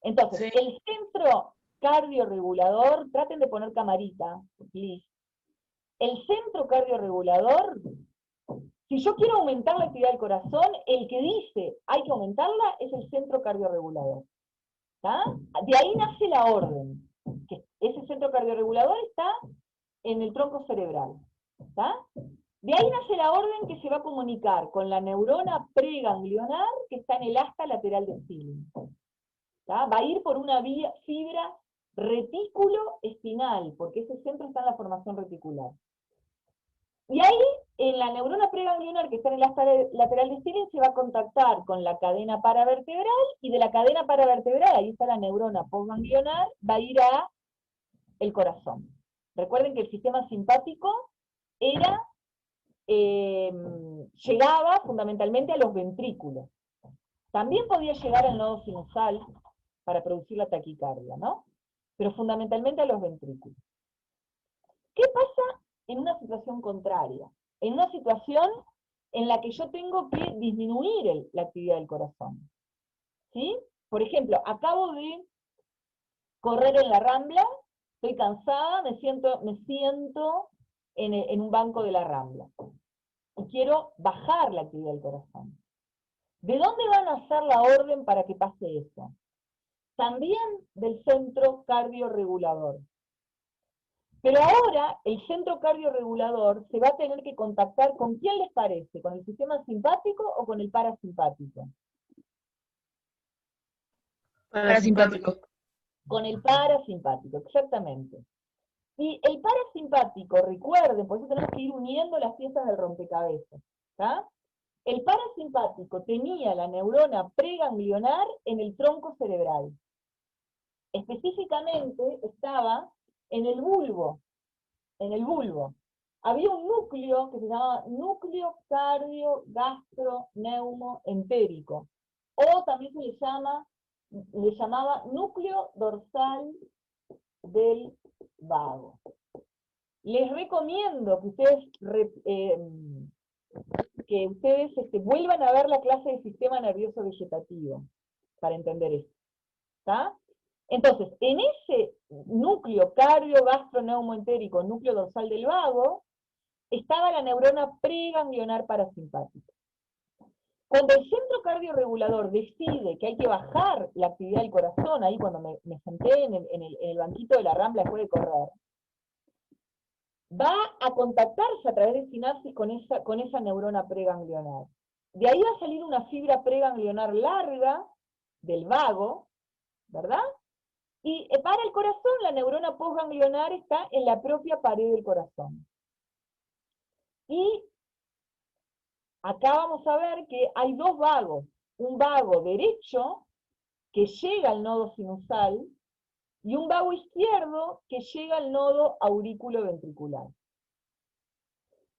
Entonces, Sí. el centro cardiorregulador, traten de poner camarita, please. El centro cardiorregulador, si yo quiero aumentar la actividad del corazón, el que dice hay que aumentarla es el centro cardiorregulador. ¿Tá? De ahí nace la orden, que ese centro cardiorregulador está en el tronco cerebral. ¿Tá? De ahí nace la orden que se va a comunicar con la neurona preganglionar que está en el asta lateral del cilium. Va a ir por una fibra retículo espinal, porque ese centro está en la formación reticular. Y ahí, en la neurona preganglionar que está en el asta lateral del cilium, se va a contactar con la cadena paravertebral, y de la cadena paravertebral, ahí está la neurona postganglionar, va a ir a el corazón. Recuerden que el sistema simpático era, llegaba fundamentalmente a los ventrículos. También podía llegar al nodo sinusal para producir la taquicardia, ¿no? Pero fundamentalmente a los ventrículos. ¿Qué pasa en una situación contraria? En una situación en la que yo tengo que disminuir la actividad del corazón. ¿Sí? Por ejemplo, acabo de correr en la Rambla, estoy cansada, me siento en un banco de la Rambla. Y quiero bajar la actividad del corazón. ¿De dónde van a hacer la orden para que pase eso? También del centro cardiorregulador. Pero ahora el centro cardiorregulador se va a tener que contactar con quién les parece, ¿con el sistema simpático o con el parasimpático? Parasimpático. Con el parasimpático, exactamente. Y el parasimpático, recuerden, por eso tenemos que ir uniendo las piezas del rompecabezas. ¿Tá? El parasimpático tenía la neurona preganglionar en el tronco cerebral. Específicamente estaba en el bulbo. Había un núcleo que se llamaba núcleo cardio-gastro-neumoentérico, o también le llamaba núcleo dorsal del vago. Les recomiendo que ustedes vuelvan a ver la clase de sistema nervioso vegetativo para entender esto. ¿Está? Entonces, en ese núcleo cardio-gastroneumoentérico, núcleo dorsal del vago, estaba la neurona preganglionar parasimpática. Cuando el centro cardiorregulador decide que hay que bajar la actividad del corazón, ahí cuando me senté en el banquito de la Rambla después de correr, va a contactarse a través de sinapsis con esa neurona preganglionar. De ahí va a salir una fibra preganglionar larga del vago, ¿verdad? Y para el corazón, la neurona postganglionar está en la propia pared del corazón. Y acá vamos a ver que hay dos vagos. Un vago derecho, que llega al nodo sinusal, y un vago izquierdo, que llega al nodo aurículo-ventricular.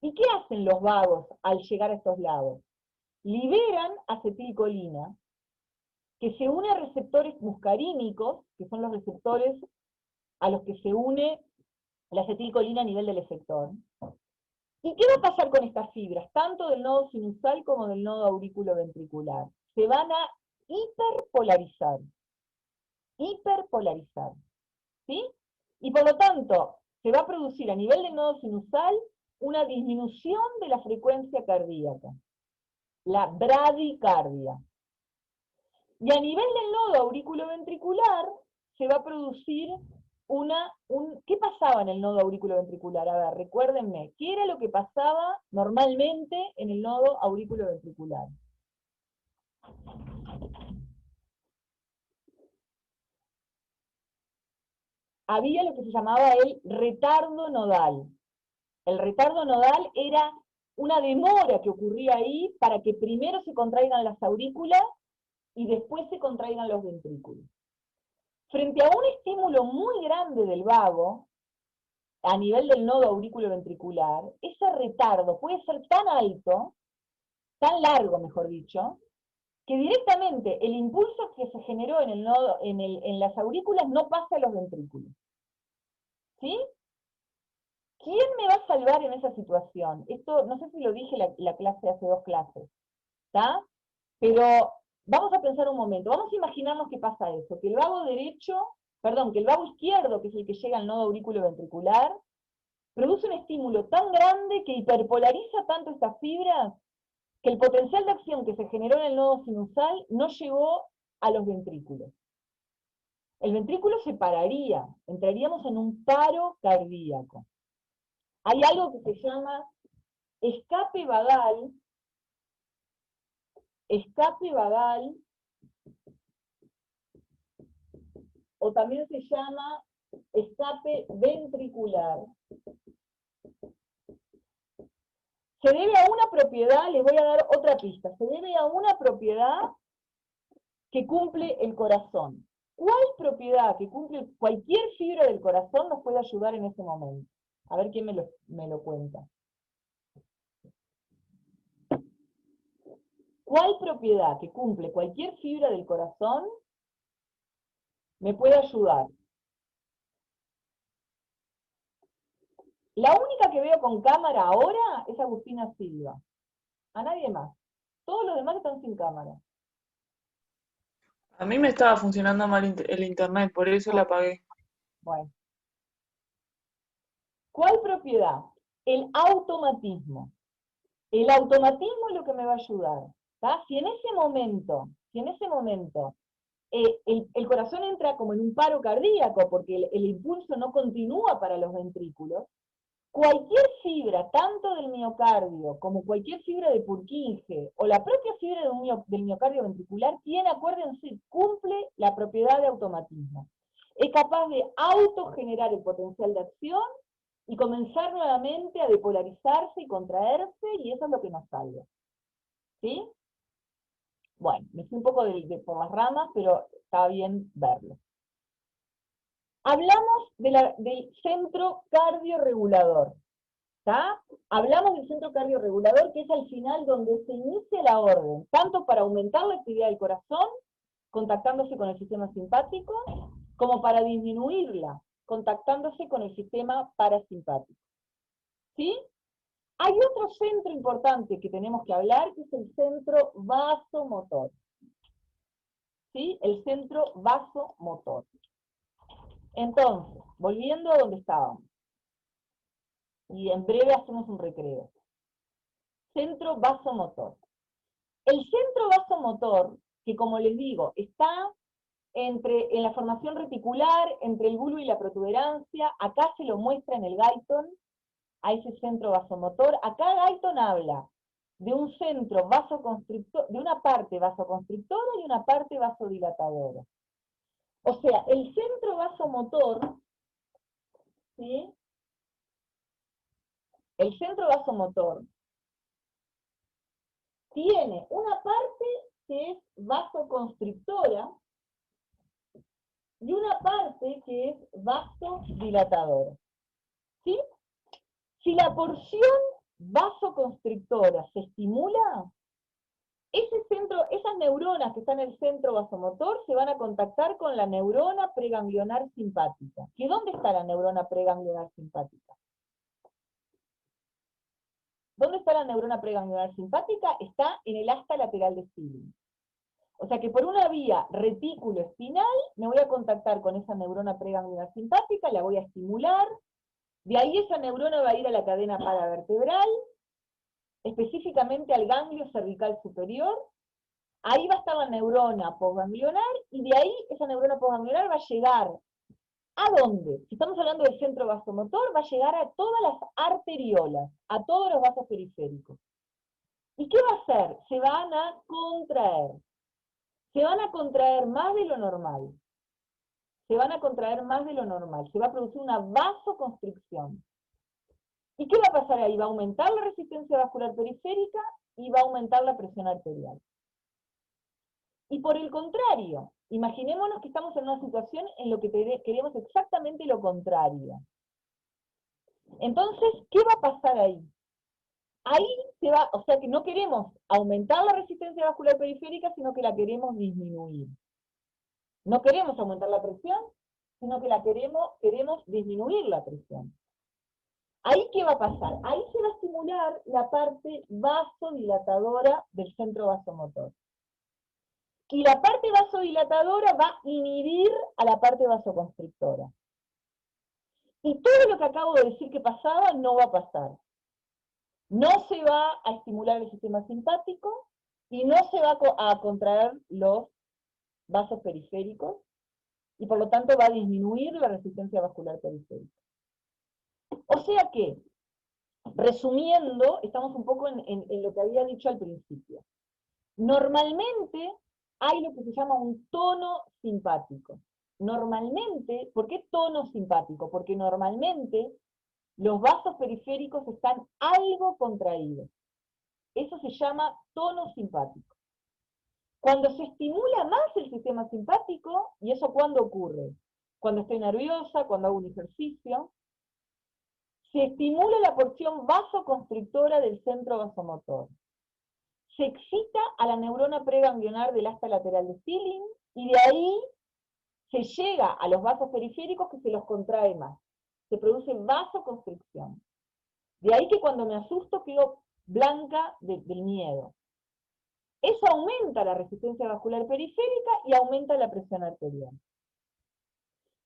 ¿Y qué hacen los vagos al llegar a estos lados? Liberan acetilcolina, que se une a receptores muscarínicos, que son los receptores a los que se une la acetilcolina a nivel del efector. ¿Y qué va a pasar con estas fibras, tanto del nodo sinusal como del nodo aurículo-ventricular? Se van a hiperpolarizar. Hiperpolarizar. ¿Sí? Y por lo tanto, se va a producir a nivel del nodo sinusal una disminución de la frecuencia cardíaca, la bradicardia. Y a nivel del nodo aurículo-ventricular se va a producir ¿qué pasaba en el nodo auriculoventricular? A ver, recuérdenme, ¿qué era lo que pasaba normalmente en el nodo auriculoventricular? Había lo que se llamaba el retardo nodal. El retardo nodal era una demora que ocurría ahí para que primero se contraigan las aurículas y después se contraigan los ventrículos. Frente a un estímulo muy grande del vago, a nivel del nodo aurículo-ventricular, ese retardo puede ser tan alto, tan largo, mejor dicho, que directamente el impulso que se generó en el nodo, en las aurículas no pasa a los ventrículos. ¿Sí? ¿Quién me va a salvar en esa situación? Esto, no sé si lo dije la clase hace 2 clases, ¿está? Pero vamos a pensar un momento, vamos a imaginarnos que pasa eso, que el vago que el vago izquierdo, que es el que llega al nodo auriculoventricular, produce un estímulo tan grande que hiperpolariza tanto estas fibras que el potencial de acción que se generó en el nodo sinusal no llegó a los ventrículos. El ventrículo se pararía, entraríamos en un paro cardíaco. Hay algo que se llama escape vagal, o también se llama escape ventricular. Se debe a una propiedad, les voy a dar otra pista, se debe a una propiedad que cumple el corazón. ¿Cuál propiedad que cumple cualquier fibra del corazón nos puede ayudar en ese momento? A ver quién me lo cuenta. ¿Cuál propiedad que cumple cualquier fibra del corazón me puede ayudar? La única que veo con cámara ahora es Agustina Silva. A nadie más. Todos los demás están sin cámara. A mí me estaba funcionando mal el internet, por eso la apagué. Bueno. ¿Cuál propiedad? El automatismo. El automatismo es lo que me va a ayudar. ¿Tá? Si en ese momento el corazón entra como en un paro cardíaco, porque el impulso no continúa para los ventrículos, cualquier fibra, tanto del miocardio como cualquier fibra de Purkinje, o la propia fibra del miocardio ventricular, tiene, acuérdense, cumple la propiedad de automatismo. Es capaz de autogenerar el potencial de acción y comenzar nuevamente a depolarizarse y contraerse, y eso es lo que nos salva. ¿Sí? Bueno, me fui un poco por las ramas, pero está bien verlo. Hablamos del centro cardiorregulador. ¿Está? Hablamos del centro cardiorregulador, que es al final donde se inicia la orden, tanto para aumentar la actividad del corazón, contactándose con el sistema simpático, como para disminuirla, contactándose con el sistema parasimpático. ¿Sí? Hay otro centro importante que tenemos que hablar, que es el centro vasomotor. ¿Sí? El centro vasomotor. Entonces, volviendo a donde estábamos, y en breve hacemos un recreo. Centro vasomotor. El centro vasomotor, que como les digo, está en la formación reticular, entre el bulbo y la protuberancia, acá se lo muestra en el Guyton, a ese centro vasomotor. Acá Guyton habla de un centro vasoconstrictor, de una parte vasoconstrictora y una parte vasodilatadora. O sea, el centro vasomotor, ¿sí? El centro vasomotor tiene una parte que es vasoconstrictora y una parte que es vasodilatadora. ¿Sí? Si la porción vasoconstrictora se estimula, esas neuronas que están en el centro vasomotor se van a contactar con la neurona preganglionar simpática. ¿Que dónde está la neurona preganglionar simpática? ¿Dónde está la neurona preganglionar simpática? Está en el asta lateral de Stillings. O sea que por una vía retículo-espinal me voy a contactar con esa neurona preganglionar simpática, la voy a estimular, de ahí esa neurona va a ir a la cadena paravertebral, específicamente al ganglio cervical superior, ahí va a estar la neurona postganglionar, y de ahí esa neurona postganglionar va a llegar, ¿a dónde? Si estamos hablando del centro vasomotor, va a llegar a todas las arteriolas, a todos los vasos periféricos. ¿Y qué va a hacer? Se van a contraer. Se van a contraer más de lo normal. Se van a contraer más de lo normal. Se va a producir una vasoconstricción. ¿Y qué va a pasar ahí? Va a aumentar la resistencia vascular periférica y va a aumentar la presión arterial. Y por el contrario, imaginémonos que estamos en una situación en la que queremos exactamente lo contrario. Entonces, ¿qué va a pasar ahí? ahí se va, o sea que no queremos aumentar la resistencia vascular periférica, sino que la queremos disminuir. No queremos aumentar la presión, sino que queremos disminuir la presión. ¿Ahí qué va a pasar? Ahí se va a estimular la parte vasodilatadora del centro vasomotor. Y la parte vasodilatadora va a inhibir a la parte vasoconstrictora. Y todo lo que acabo de decir que pasaba no va a pasar. No se va a estimular el sistema simpático y no se va a contraer los vasos periféricos y por lo tanto va a disminuir la resistencia vascular periférica. O sea que, resumiendo, estamos un poco en lo que había dicho al principio. Normalmente hay lo que se llama un tono simpático. Normalmente, ¿por qué tono simpático? Porque normalmente los vasos periféricos están algo contraídos. Eso se llama tono simpático. Cuando se estimula más el sistema simpático, ¿y eso cuándo ocurre? Cuando estoy nerviosa, cuando hago un ejercicio, se estimula la porción vasoconstrictora del centro vasomotor. Se excita a la neurona preganglionar del asta lateral de Stilling, y de ahí se llega a los vasos periféricos que se los contrae más. Se produce vasoconstricción. De ahí que cuando me asusto quedo blanca del miedo. Eso aumenta la resistencia vascular periférica y aumenta la presión arterial.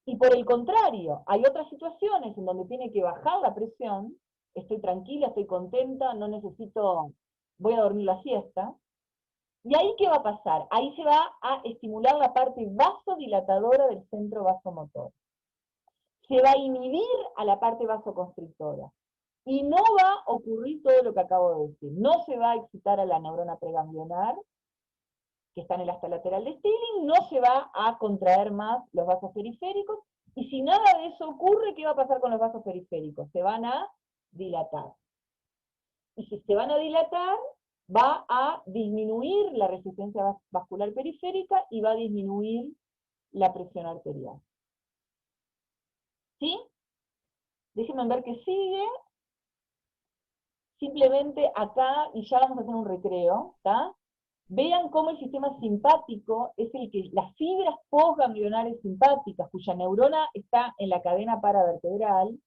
Y por el contrario, hay otras situaciones en donde tiene que bajar la presión, estoy tranquila, estoy contenta, no necesito, voy a dormir la siesta. ¿Y ahí qué va a pasar? Ahí se va a estimular la parte vasodilatadora del centro vasomotor. Se va a inhibir a la parte vasoconstrictora. Y no va a ocurrir todo lo que acabo de decir. No se va a excitar a la neurona preganglionar, que está en el asta lateral de Stilling, no se va a contraer más los vasos periféricos, y si nada de eso ocurre, ¿qué va a pasar con los vasos periféricos? Se van a dilatar. Y si se van a dilatar, va a disminuir la resistencia vascular periférica y va a disminuir la presión arterial. ¿Sí? Déjenme ver qué sigue. Simplemente acá, y ya vamos a hacer un recreo, ¿está? Vean cómo el sistema simpático es el que las fibras postganglionares simpáticas, cuya neurona está en la cadena paravertebral,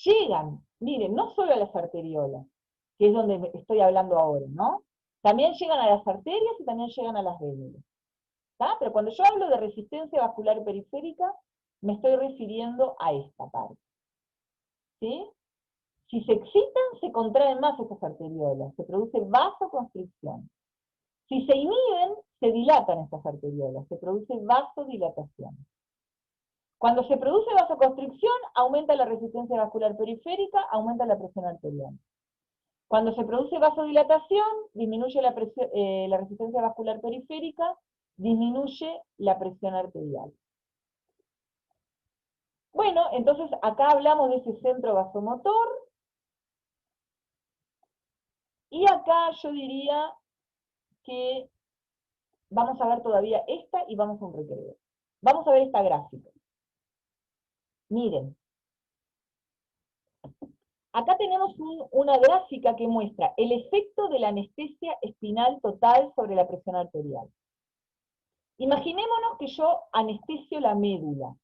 llegan, miren, no solo a las arteriolas, que es donde estoy hablando ahora, ¿no? También llegan a las arterias y también llegan a las vénulas. ¿Está? Pero cuando yo hablo de resistencia vascular periférica, me estoy refiriendo a esta parte. ¿Sí? Si se excitan, se contraen más estas arteriolas, se produce vasoconstricción. Si se inhiben, se dilatan estas arteriolas, se produce vasodilatación. Cuando se produce vasoconstricción, aumenta la resistencia vascular periférica, aumenta la presión arterial. Cuando se produce vasodilatación, disminuye la resistencia vascular periférica, disminuye la presión arterial. Bueno, entonces acá hablamos de ese centro vasomotor, y acá yo diría que vamos a ver todavía esta y vamos a un recreo. Vamos a ver esta gráfica. Miren. Acá tenemos una gráfica que muestra el efecto de la anestesia espinal total sobre la presión arterial. Imaginémonos que yo anestesio la médula.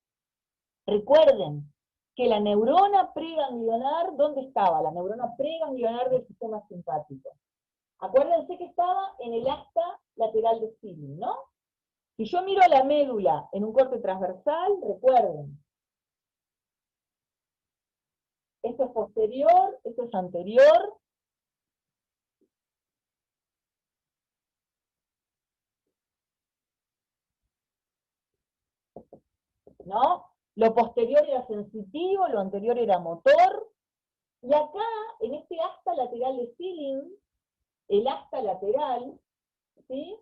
Recuerden que la neurona preganglionar, ¿dónde estaba? La neurona preganglionar del sistema simpático. Acuérdense que estaba en el asta lateral de Stilling, ¿no? Si yo miro a la médula en un corte transversal, recuerden, esto es posterior, esto es anterior. ¿No? Lo posterior era sensitivo, lo anterior era motor. Y acá, en este asta lateral de Stilling, el asta lateral, ¿sí?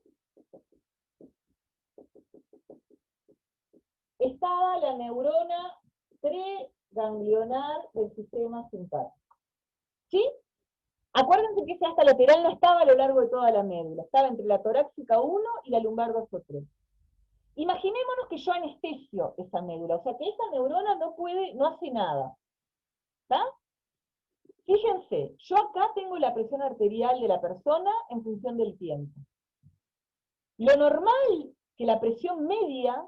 Estaba la neurona preganglionar del sistema simpático. ¿Sí? Acuérdense que ese asta lateral no estaba a lo largo de toda la médula, estaba entre la torácica 1 y la lumbar 2 o 3. Imaginémonos que yo anestesio esa médula, o sea que esa neurona no hace nada. ¿Está? Fíjense, yo acá tengo la presión arterial de la persona en función del tiempo. Lo normal que la presión media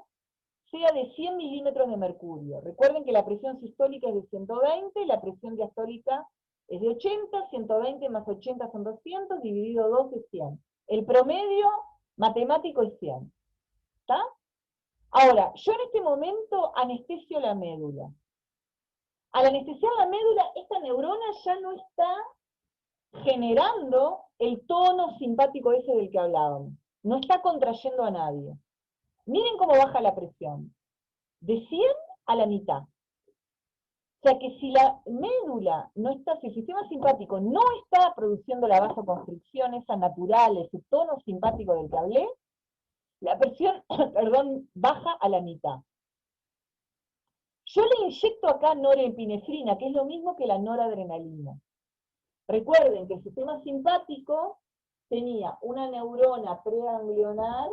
sea de 100 milímetros de mercurio. Recuerden que la presión sistólica es de 120, la presión diastólica es de 80, 120 más 80 son 200, dividido 2 es 100. El promedio matemático es 100. ¿Está? Ahora, yo en este momento anestesio la médula. Al anestesiar la médula, esta neurona ya no está generando el tono simpático ese del que hablábamos. No está contrayendo a nadie. Miren cómo baja la presión. De 100 a la mitad. O sea que si la médula no está, si el sistema simpático no está produciendo la vasoconstricción esa natural, ese tono simpático del que hablé, la presión, perdón, baja a la mitad. Yo le inyecto acá norepinefrina, que es lo mismo que la noradrenalina. Recuerden que el sistema simpático tenía una neurona preganglionar,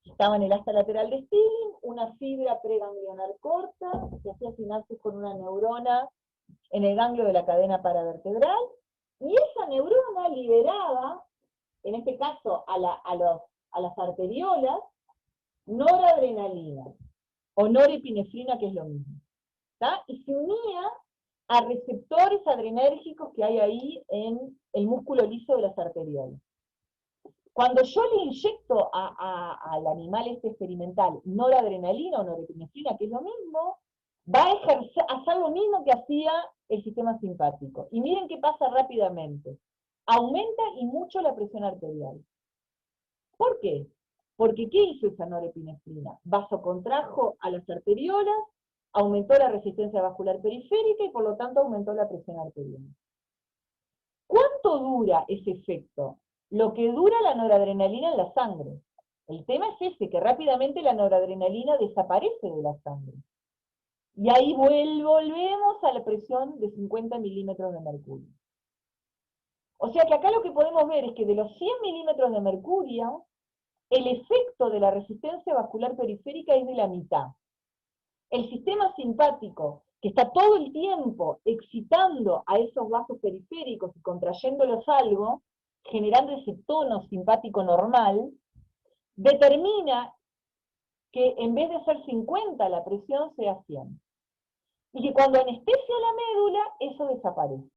que estaba en el asta lateral de Stilling, una fibra preganglionar corta, que hacía sinapsis con una neurona en el ganglio de la cadena paravertebral, y esa neurona liberaba, en este caso a las arteriolas, noradrenalina, o norepinefrina, que es lo mismo. ¿Tá? Y se unía a receptores adrenérgicos que hay ahí en el músculo liso de las arteriolas. Cuando yo le inyecto al animal este experimental noradrenalina o norepinefrina, que es lo mismo, va a hacer lo mismo que hacía el sistema simpático. Y miren qué pasa rápidamente. Aumenta y mucho la presión arterial. ¿Por qué? Porque ¿qué hizo esa norepinefrina? Vasocontrajo a las arteriolas, aumentó la resistencia vascular periférica y por lo tanto aumentó la presión arterial. ¿Cuánto dura ese efecto? Lo que dura la noradrenalina en la sangre. El tema es ese, que rápidamente la noradrenalina desaparece de la sangre. Y ahí volvemos a la presión de 50 milímetros de mercurio. O sea que acá lo que podemos ver es que de los 100 milímetros de mercurio, el efecto de la resistencia vascular periférica es de la mitad. El sistema simpático, que está todo el tiempo excitando a esos vasos periféricos y contrayéndolos algo, generando ese tono simpático normal, determina que en vez de ser 50 la presión sea 100. Y que cuando anestesia la médula, eso desaparece.